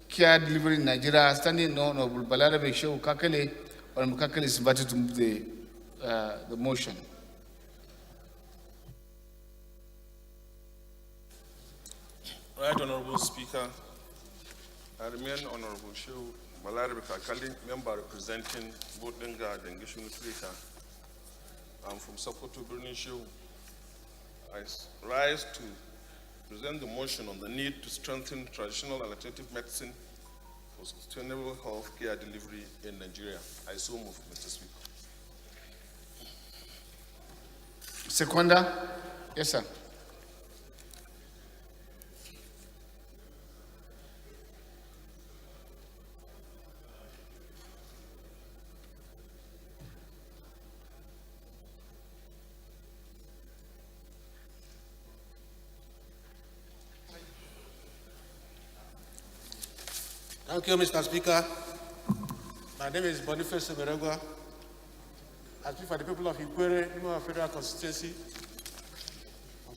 care delivery in Nigeria, standing in Honorable Balarabe Shehu Kakale. Honorable Kakale is invited to move the motion. Right, Honorable Speaker. I remain Honorable Shehu Balarabe Kakale, member representing Bodinga and Gishunu Trika. I'm from Sokoto, Birnin Shehu. I rise to present the motion on the need to strengthen traditional and alternative medicine for sustainable health care delivery in Nigeria. I so move, Mr. Speaker. Seconder? Yes, sir. Thank you, Mr. Speaker. My name is Boniface Beregua. I speak for the people of Ikwere, Imo Federal Constituency,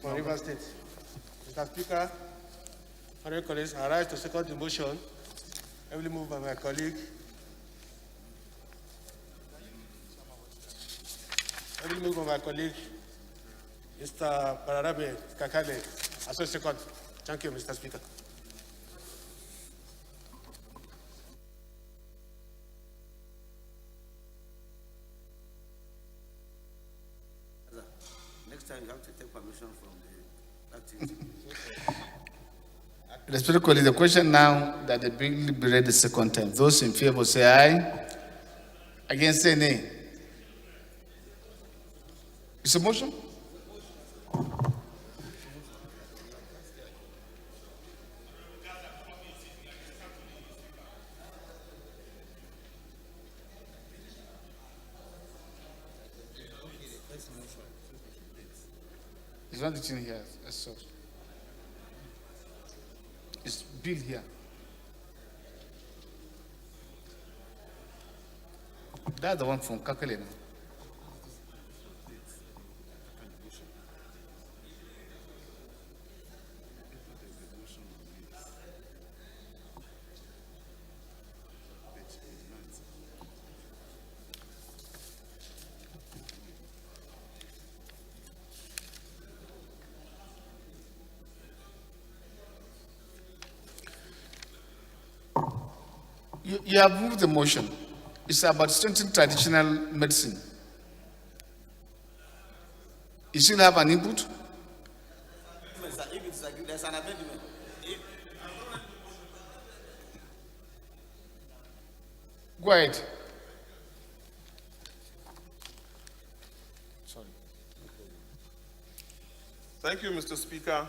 from River State. Mr. Speaker, honorable colleagues, I rise to second the motion, heavily moved by my colleague. Heavily moved by my colleague, Mr. Balarabe Kakale. I so second. Thank you, Mr. Speaker. You have to take permission from the activity. Respected colleagues, the question now that the bill be read the second time. Those in favor say aye. Against say nay. It's a motion? It's not written here as such. It's bill here. That's the one from Kakele. You have moved the motion. It's about strengthening traditional medicine. You still have an input? If it's like there's an amendment. Go ahead. Sorry. Thank you, Mr. Speaker.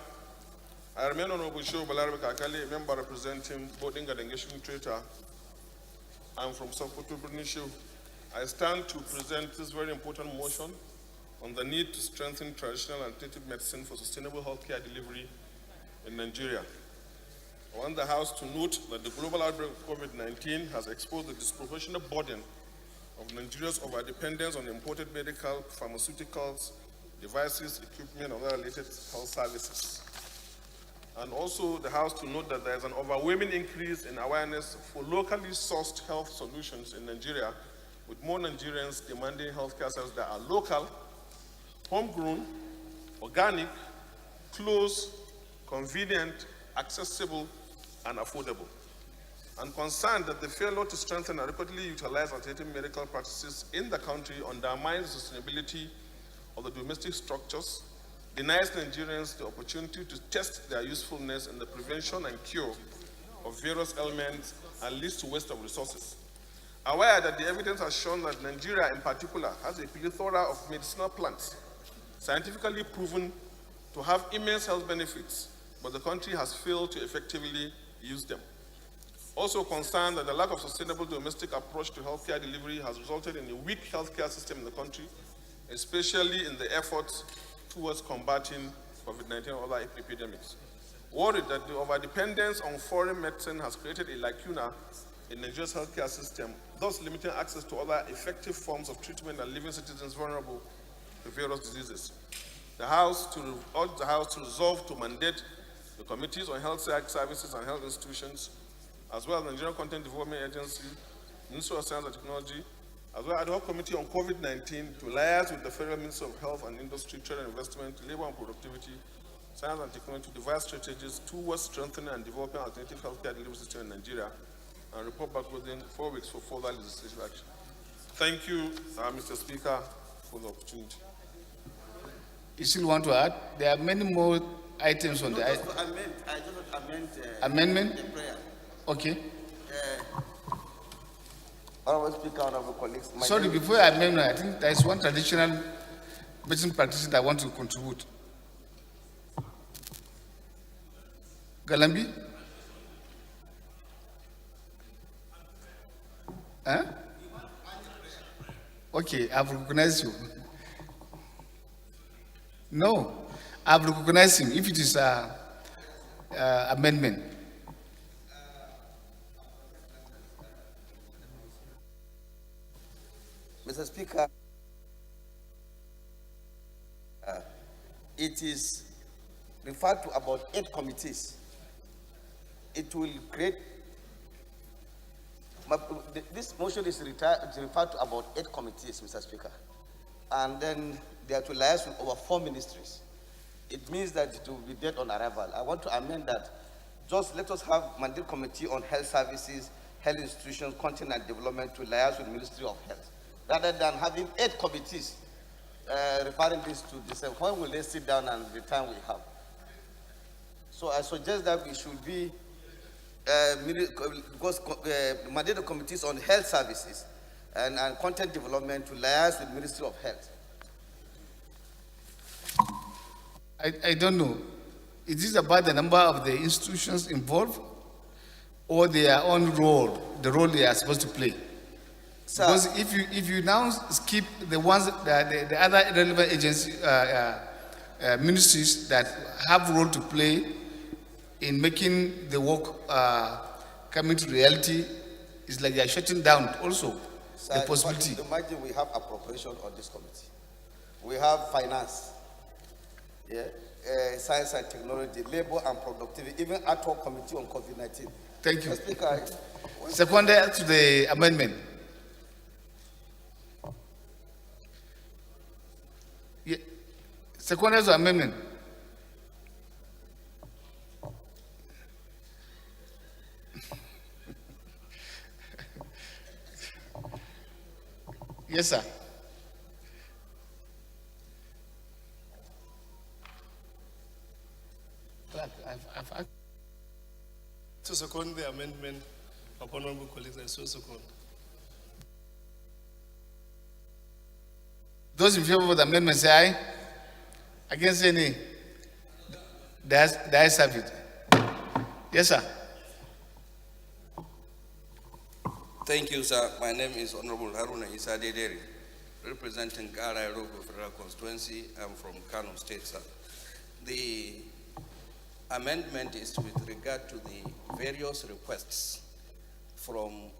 I remain Honorable Show Balarabe Kakali, a member representing Bodinga Engagement Traitor. I'm from Sokoto, Bernishu. I stand to present this very important motion on the need to strengthen traditional alternative medicine for sustainable healthcare delivery in Nigeria. I want the House to note that the global outbreak of COVID-19 has exposed the disproportionate burden of Nigeria's overdependence on imported medical, pharmaceuticals, devices, equipment, and other related health services. And also the House to note that there is an overwhelming increase in awareness for locally sourced health solutions in Nigeria, with more Nigerians demanding healthcare services that are local, homegrown, organic, close, convenient, accessible, and affordable. I'm concerned that the failure to strengthen and adequately utilize alternative medical practices in the country undermines the sustainability of the domestic structures, denies Nigerians the opportunity to test their usefulness in the prevention and cure of various ailments, and leads to waste of resources. Aware that the evidence has shown that Nigeria in particular has a plethora of medicinal plants, scientifically proven to have immense health benefits, but the country has failed to effectively use them. Also concerned that the lack of sustainable domestic approach to healthcare delivery has resulted in a weak healthcare system in the country, especially in the efforts towards combating COVID-19 and other epidemics. Worried that the overdependence on foreign medicine has created a lacuna in Nigeria's healthcare system, thus limiting access to other effective forms of treatment and leaving citizens vulnerable to various diseases. The House to urge the House to resolve to mandate the Committees on Health Services and Health Institutions, as well as the Nigerian Content Development Agency, Ministry of Science and Technology, as well as the Committee on COVID-19 to liaise with the Federal Ministry of Health and Industry, Trade and Investment, Labor and Productivity, Science and Technology to devise strategies towards strengthening and developing alternative healthcare delivery system in Nigeria, and report back within 4 weeks for further legislative action. Thank you, Mr. Speaker, for the opportunity. You still want to add? There are many more items on the I just amend amendment. the prayer. Okay. Honorable Speaker, honorable colleagues. Sorry, before I amend, I think there is one traditional medicine practitioner that I want to contribute. Galambi? Huh? Okay, I've recognized you. No, I've recognized him if it is amendment. Mr. Speaker, it is referred to about 8 committees. It will create, this motion is referred to about 8 committees, Mr. Speaker. And then they are to liaise with over 4 ministries. It means that it will be dead on arrival. I want to amend that. Just let us have mandate committee on health services, health institutions, content and development to liaise with the Ministry of Health, rather than having 8 committees referring this to this. When will they sit down and the time we have? So I suggest that we should be mandate committees on health services and content development to liaise with the Ministry of Health. I don't know. Is this about the number of the institutions involved or their own role, the role they are supposed to play? Sir, because if you now skip the ones that the other relevant agency ministries that have a role to play in making the work coming to reality. It's like they are shutting down also the possibility. Imagine we have appropriation on this committee. We have finance, science and technology, labor and productivity, even ad hoc committee on COVID-19. Thank you. Speaker, Secondary to the amendment. Yeah. Secondary to amendment. Yes, sir. To second the amendment of honorable colleagues, I so second. Those in favor of the amendment say aye. Against any? The ayes have it. Yes, sir. Thank you, sir. My name is Honorable Haruna Issa Dederi, representing Garai Rogo Federal Constituency. I'm from Kano State, sir. The amendment is with regard to the various requests from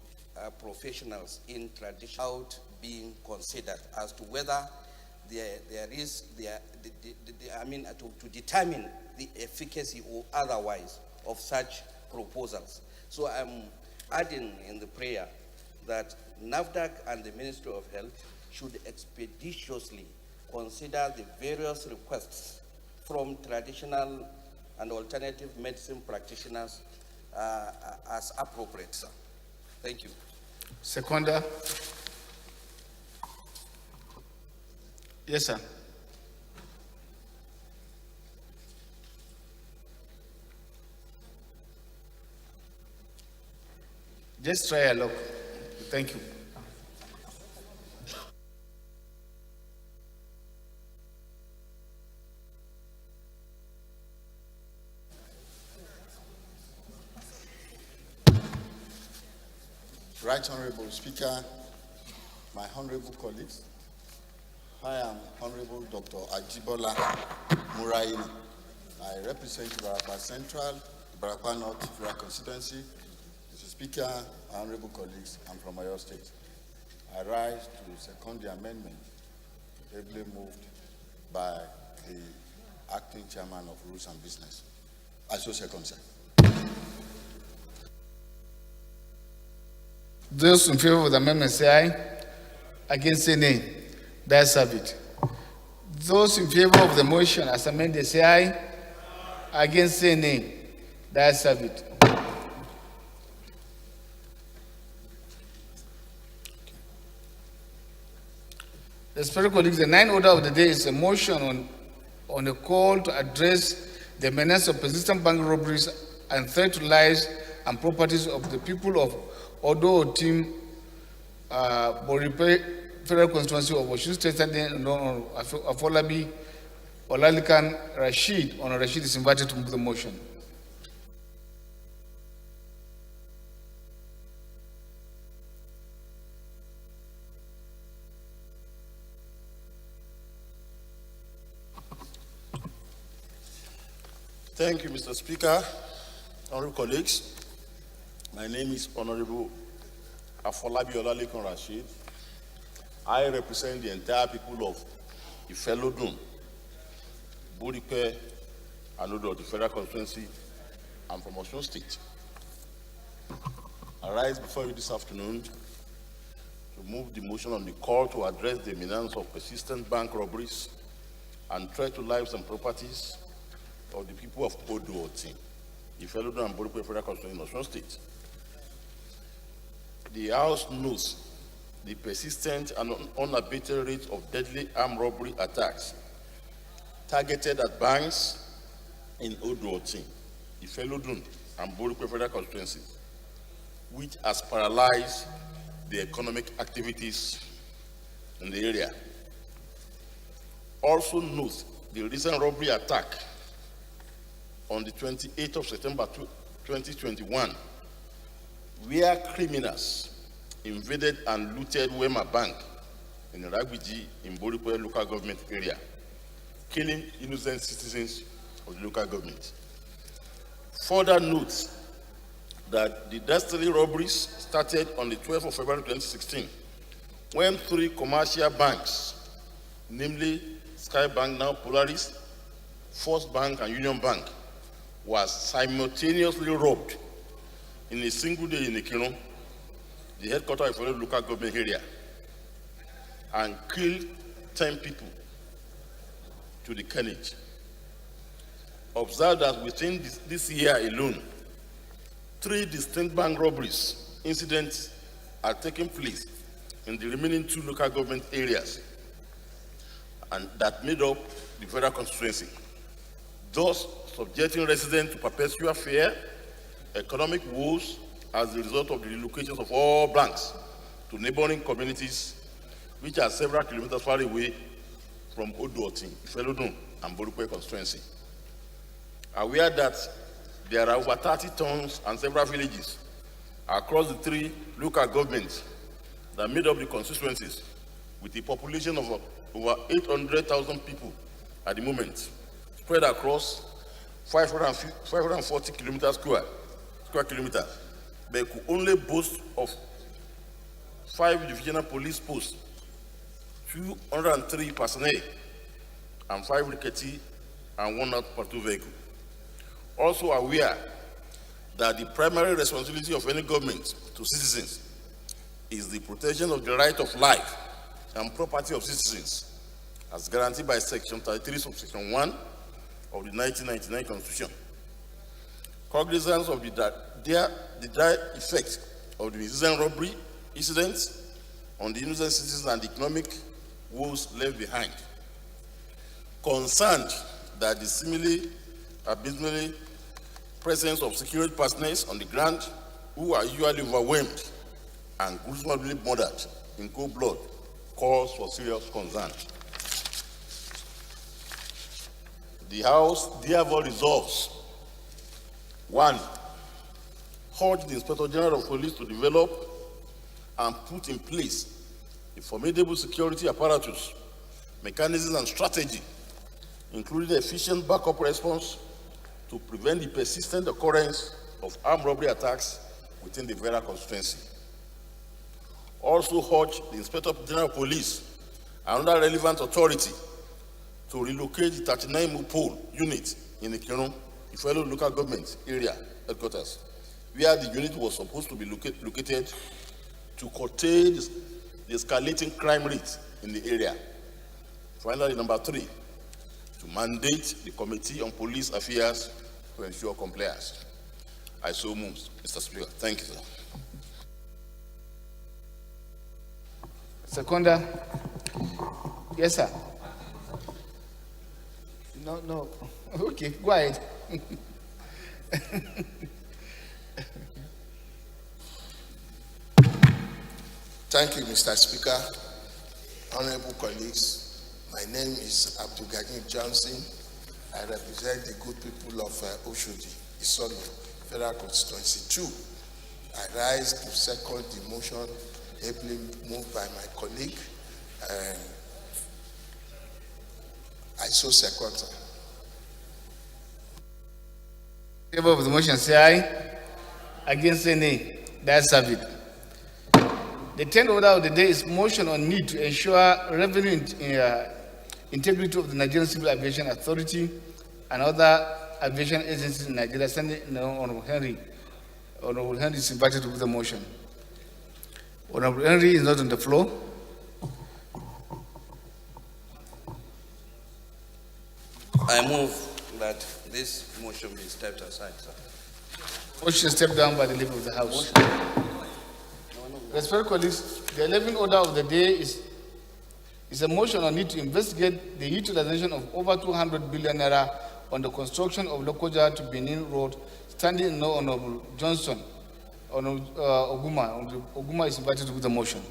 professionals in tradition out being considered as to whether to determine the efficacy or otherwise of such proposals. So I'm adding in the prayer that NAFDAC and the Ministry of Health should expeditiously consider the various requests from traditional and alternative medicine practitioners as appropriate, sir. Thank you. Seconder. Yes, sir. Just try a look. Thank you. Right Honorable Speaker, my honorable colleagues, I am Honorable Dr. Ajibola Muraini. I represent Ibarapa Central, Ibarapa North Federal Constituency. Mr. Speaker, my honorable colleagues, I'm from Oyo State. I rise to second the amendment ably moved by the acting chairman of Rules and Business. I so second, sir. Those in favor of the amendment say aye. Against say nay. The ayes have it. Those in favor of the motion as amended say aye. Against say nay. The ayes have it. Respected colleagues, the ninth order of the day is a motion on a call to address the menace of persistent bank robberies and threat to lives and properties of the people of Odo Team Boripe Federal Constituency of Osun State, Afolabi Olalikan Rashid. Honorable Rashid is invited to move the motion. Thank you, Mr. Speaker. Honorable colleagues, my name is Honorable Afolabi Olalekan Rashid. I represent the entire people of Ifelodun, Buripe, and Odo, the Federal Constituency. I'm from Osun State. I rise before you this afternoon to move the motion on the call to address the menace of persistent bank robberies and threat to lives and properties of the people of Odo Team, Ifelodun and Buripe Federal Constituency in Osun State. The House knows the persistent and unabated rate of deadly armed robbery attacks targeted at banks in Odo Team, Ifelodun and Buripe Federal Constituencies, which has paralyzed the economic activities in the area. Also note the recent robbery attack on the 28th of September 2021, where criminals invaded and looted Wema Bank in Ragwiji in Boripe local government area. killing innocent citizens of the local government. Further note that the dastardly robberies started on the 12th of February 2016 when 3 commercial banks, namely Sky Bank, now Polaris, First Bank, and Union Bank, was simultaneously robbed in a single day in Ikirun, the headquarters of the local government area, and killed 10 people to the carnage. Observe that within this year alone, 3 distinct bank robberies incidents are taking place in the remaining 2 local government areas, and that made up the federal constituency, thus subjecting residents to perpetual fear, economic woes as a result of the relocations of all banks to neighboring communities which are several kilometers far away from Oduoti, Ifelodun, and Borukwe constituency. Aware that there are over 30 towns and several villages across the 3 local governments that made up the constituencies, with a population of over 800,000 people at the moment, spread across 540 square kilometers, but could only boast of 5 divisional police posts, 203 personnel, and 5 rickety and 1 patrol vehicle. Also aware that the primary responsibility of any government to citizens is the protection of the right of life and property of citizens, as guaranteed by Section 33 of Section 1 of the 1999 Constitution. Cognizance of the direct effect of the recent robbery incidents on the innocent citizens and the economic woes left behind. Concerned that the similarly abysmally presence of security personnel on the ground who are usually overwhelmed and gruesomely murdered in cold blood calls for serious concern. The House therefore resolves: 1. Urge the Inspector General of Police to develop and put in place a formidable security apparatus, mechanisms, and strategy, including efficient backup response to prevent the persistent occurrence of armed robbery attacks within the Vera constituency. Also urge the Inspector General of Police and other relevant authority to relocate the 39 Mupol unit in the Ikirun, Ifelo local government area headquarters, where the unit was supposed to be located to curtail the escalating crime rate in the area. Finally, number 3, to mandate the Committee on Police Affairs to ensure compliance. I so move, Mr. Speaker. Thank you, sir. Seconder. Yes, sir. No. Okay, go ahead. Thank you, Mr. Speaker. Honorable colleagues, my name is Abdul Gani Johnson. I represent the good people of Oshodi, Isolo, Federal Constituency 2. I rise to second the motion ably moved by my colleague. I so second, sir. In favor of the motion, say aye. Against, say nay. That's have it. The 10th order of the day is motion on need to ensure revenue integrity of the Nigerian Civil Aviation Authority and other aviation agencies in Nigeria. Sending Honorable Henry. Honorable Henry is invited to put the motion. Honorable Henry is not on the floor. I move that this motion be stepped aside, sir. Motion stepped down by the leader of the House. Respected colleagues, the 11th order of the day is a motion on need to investigate the utilization of over 200 billion naira on the construction of Lokoja to Benin Road, standing in no Honorable Johnson. Honorable Oguma. Oguma is invited to put the motion.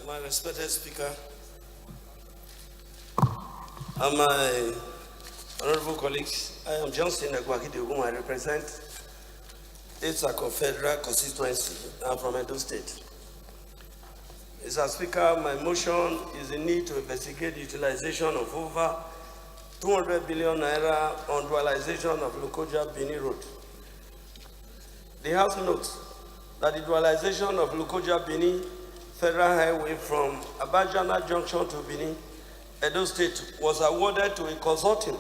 My respected Speaker, and my Honorable colleagues, I am Johnson Agwakidegum. I represent Isako Federal Constituency. I'm from Edo State. Mr. Speaker, my motion is the need to investigate the utilization of over 200 billion naira on dualization of Lokoja Bini Road. The House notes that the dualization of Lokoja Bini Federal Highway from Abajana Junction to Bini, Edo State, was awarded to a consortium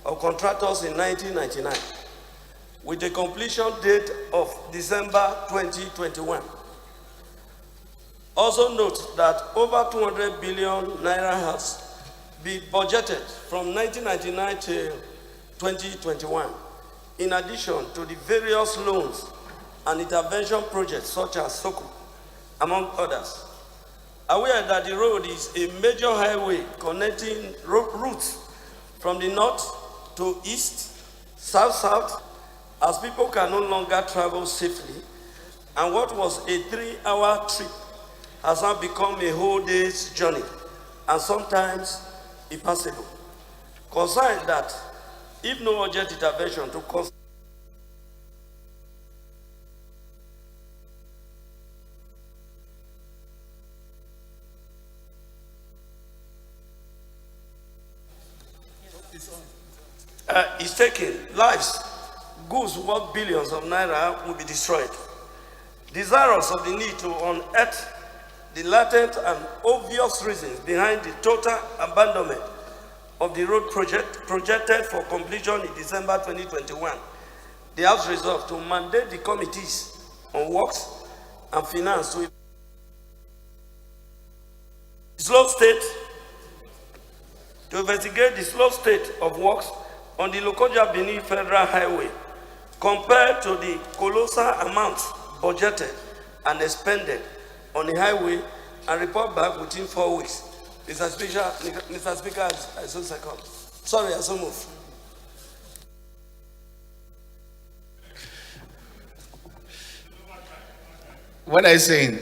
of contractors in 1999 with a completion date of December 2021. Also note that over 200 billion naira has been budgeted from 1999 to 2021, in addition to the various loans and intervention projects such as Soko, among others. Aware that the road is a major highway connecting routes from the north to east, south, as people can no longer travel safely, and what was a 3-hour trip has now become a whole day's journey, and sometimes impassable. Concerned that if no urgent intervention to cause is taken, lives, goods worth billions of naira will be destroyed. Desirous of the need to unearth the latent and obvious reasons behind the total abandonment of the road projected for completion in December 2021, the House resolved to mandate the committees on works and finance to investigate the slow state of works on the Lokoja Bini Federal Highway compared to the colossal amounts budgeted and expended on the highway, and report back within 4 weeks. Mr. Speaker, I so second. Sorry, I so move. What are you saying?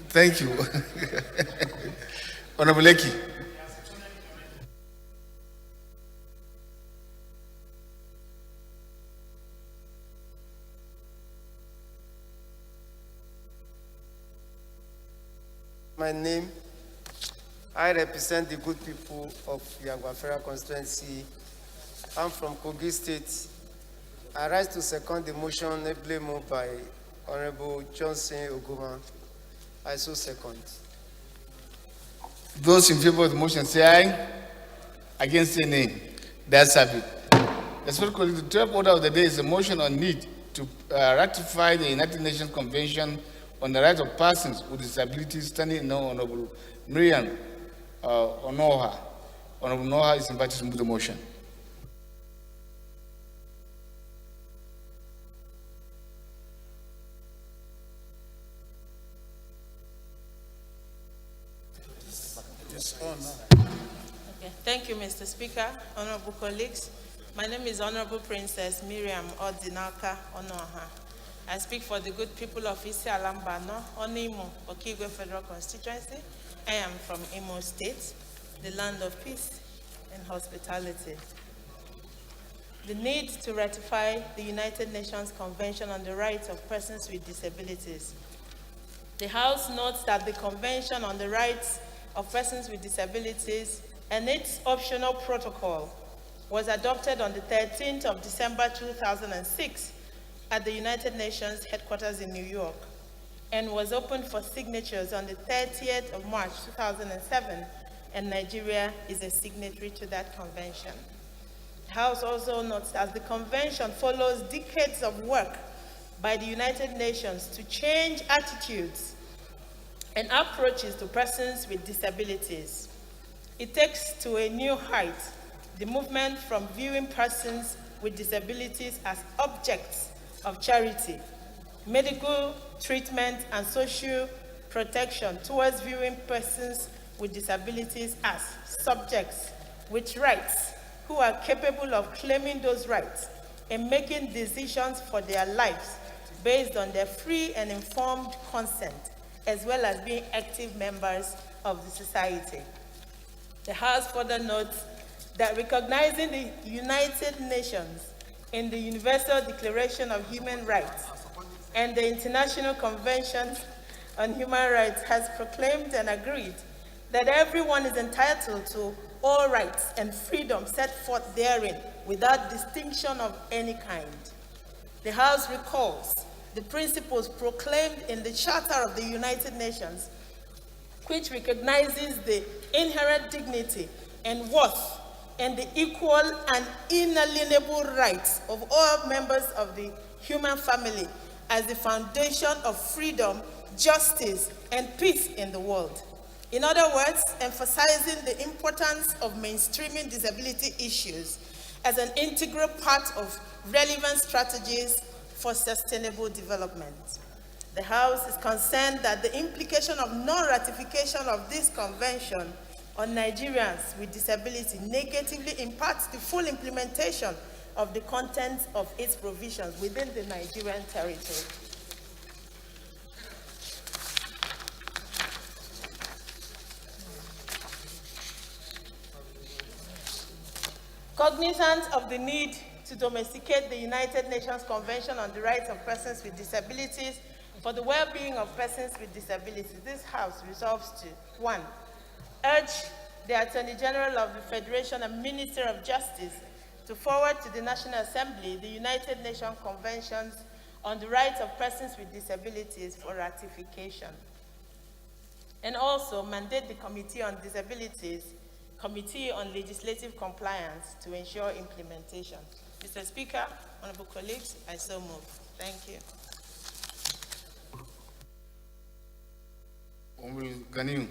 Thank you. Honorable Leki. My name, I represent the good people of Yangwafera constituency. I'm from Kogi State. I rise to second the motion ably moved by Honorable Johnson Oguma. I so second. Those in favor of the motion say aye. Against say nay. That's it. The the 12th order of the day is a motion on need to ratify the United Nations Convention on the Rights of Persons with Disabilities, standing in Honorable Miriam Onoha. Honorable Onoha is invited to move the motion. Okay. Thank you, Mr. Speaker, honorable colleagues. My name is Honorable Princess Miriam Odinaka Onoha. I speak for the good people of Isi Alambano, Onimo, Okigwe Federal Constituency. I am from Imo State, the land of peace and hospitality. The need to ratify the United Nations Convention on the Rights of Persons with Disabilities. The House notes that the Convention on the Rights of Persons with Disabilities and its optional protocol was adopted on the 13th of December 2006 at the United Nations headquarters in New York, and was opened for signatures on the 30th of March 2007, and Nigeria is a signatory to that convention. The House also notes that the convention follows decades of work by the United Nations to change attitudes and approaches to persons with disabilities. It takes to a new height the movement from viewing persons with disabilities as objects of charity, medical treatment, and social protection towards viewing persons with disabilities as subjects with rights who are capable of claiming those rights and making decisions for their lives based on their free and informed consent, as well as being active members of the society. The House further notes that recognizing the United Nations in the Universal Declaration of Human Rights and the International Convention on Human Rights has proclaimed and agreed that everyone is entitled to all rights and freedom set forth therein without distinction of any kind. The House recalls the principles proclaimed in the Charter of the United Nations, which recognizes the inherent dignity and worth and the equal and inalienable rights of all members of the human family as the foundation of freedom, justice, and peace in the world. In other words, emphasizing the importance of mainstreaming disability issues as an integral part of relevant strategies for sustainable development. The House is concerned that the implication of non-ratification of this convention on Nigerians with disability negatively impacts the full implementation of the content of its provisions within the Nigerian territory. Cognizant of the need to domesticate the United Nations Convention on the Rights of Persons with Disabilities for the well-being of persons with disabilities, this House resolves to, 1, urge the Attorney General of the Federation and Minister of Justice to forward to the National Assembly the United Nations Conventions on the Rights of Persons with Disabilities for ratification. And also mandate the Committee on Disabilities, Committee on Legislative Compliance to ensure implementation. Mr. Speaker, honorable colleagues, I so move. Thank you. Honorable Ganiu.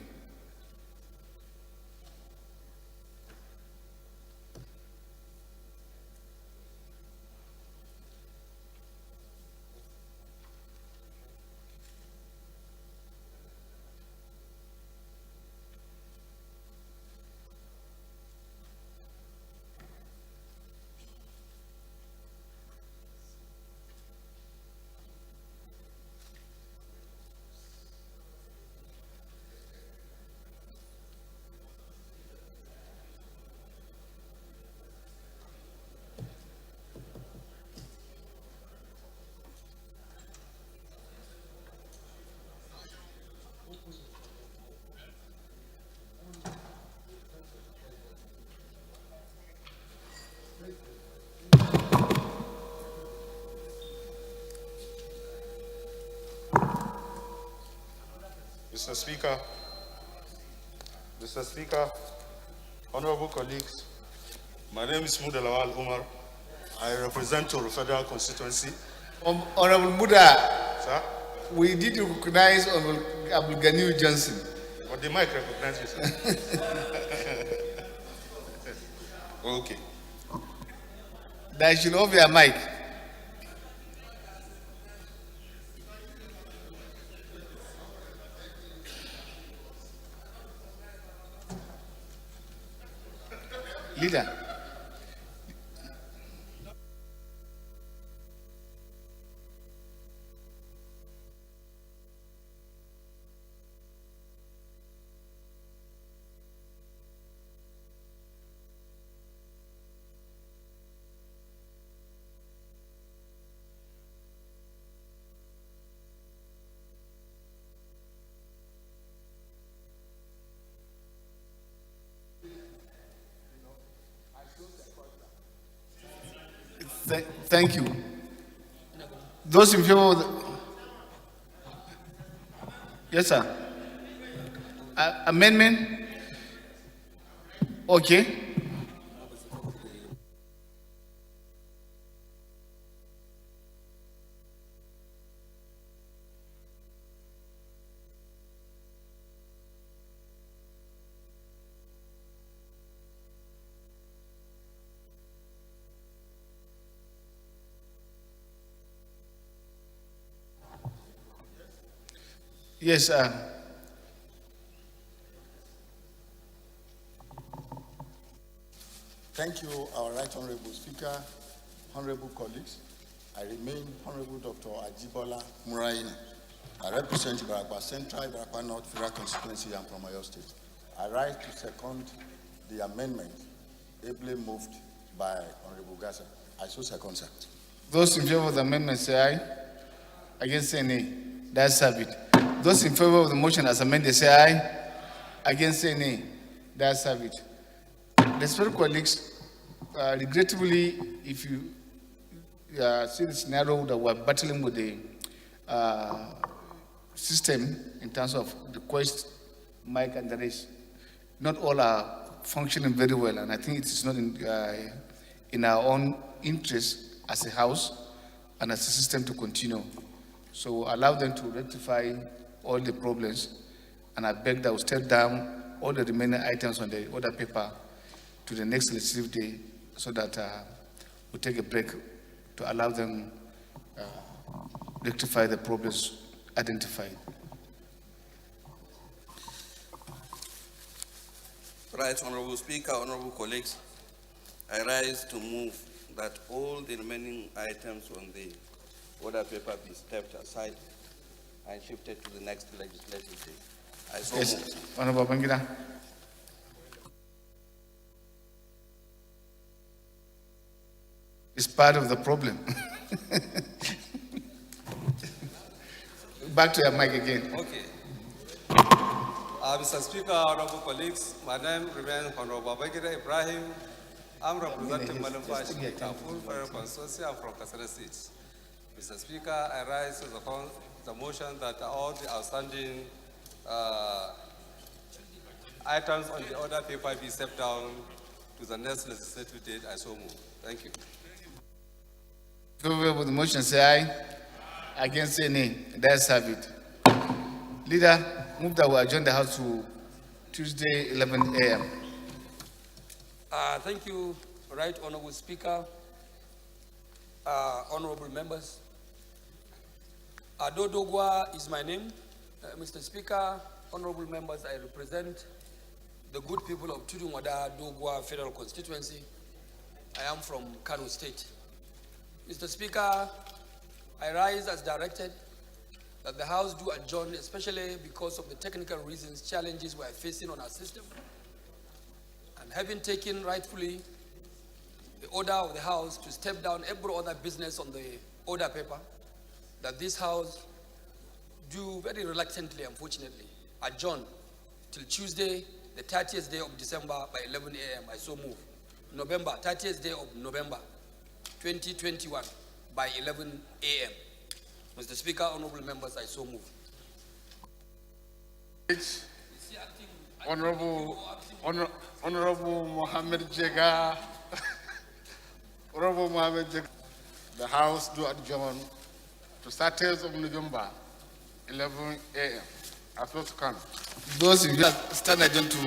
Mr. Speaker, honorable colleagues, my name is Mudelawal Umar. I represent Toro Federal Constituency. Honorable Muda, Sir? we did recognize Honorable Abdul Ganiu Johnson. But the mic recognizes you, sir. Okay. There should not be a mic. Leader. Thank you. Those in favor of the... Yes, sir. Amendment? Okay. Yes, sir. Thank you, our right honorable speaker, honorable colleagues. I remain Honorable Dr. Ajibola Muraina. I represent Ibarapa Central, Ibarapa North Federal Constituency and from Oyo State. I rise to second the amendment ably moved by Honorable Gaza. I so second, sir. Those in favor of the amendment say aye. Against say nay. That's have it. Those in favor of the motion as amended say aye. Against say nay. That's have it. Respected colleagues, regrettably, if you see the scenario that we're battling with the system in terms of request, mic, and the rest, not all are functioning very well, and I think it is not in our own interest as a house and as a system to continue. So allow them to rectify all the problems, and I beg that we step down all the remaining items on the order paper to the next legislative day so that we take a break to allow them rectify the problems identified. Right, Honorable Speaker, honorable colleagues, I rise to move that all the remaining items on the order paper be stepped aside and shifted to the next legislative day. I so Yes, move. Honorable Bangida. It's part of the problem. Back to your mic again. Okay. Mr. Speaker, honorable colleagues, my name remains Honorable Babangida Ibrahim. I'm representing Malumfashi Kafur Federal Constituency. I'm from Kasana State. Mr. Speaker, I rise to the motion that all the outstanding items on the order paper be stepped down to the next legislative date. I so move. Thank you. Favor of the motion, say aye. Against, say nay. That's have it. Leader, move that we adjourn the House to Tuesday, 11 a.m. Thank you, Right Honorable Speaker, honorable members. Ado Dogwa is my name. Mr. Speaker, honorable members, I represent the good people of Tudunwada Dogwa Federal Constituency. I am from Kano State. Mr. Speaker, I rise as directed that the House do adjourn, especially because of the technical reasons, challenges we are facing on our system. And having taken rightfully the order of the House to step down every other business on the order paper, that this House do very reluctantly, unfortunately, adjourn till Tuesday, the 30th day of December by 11 a.m. I so move. November, 30th day of November, 2021 by 11 a.m. Mr. Speaker, honorable members, I so move. Honorable Mohammed Jega, Honorable Mohammed Jega, the House do adjourn to 30th of November, 11 a.m. As well to come. Those who stand adjourned to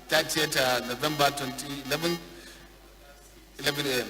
30th November 2011, 11 a.m.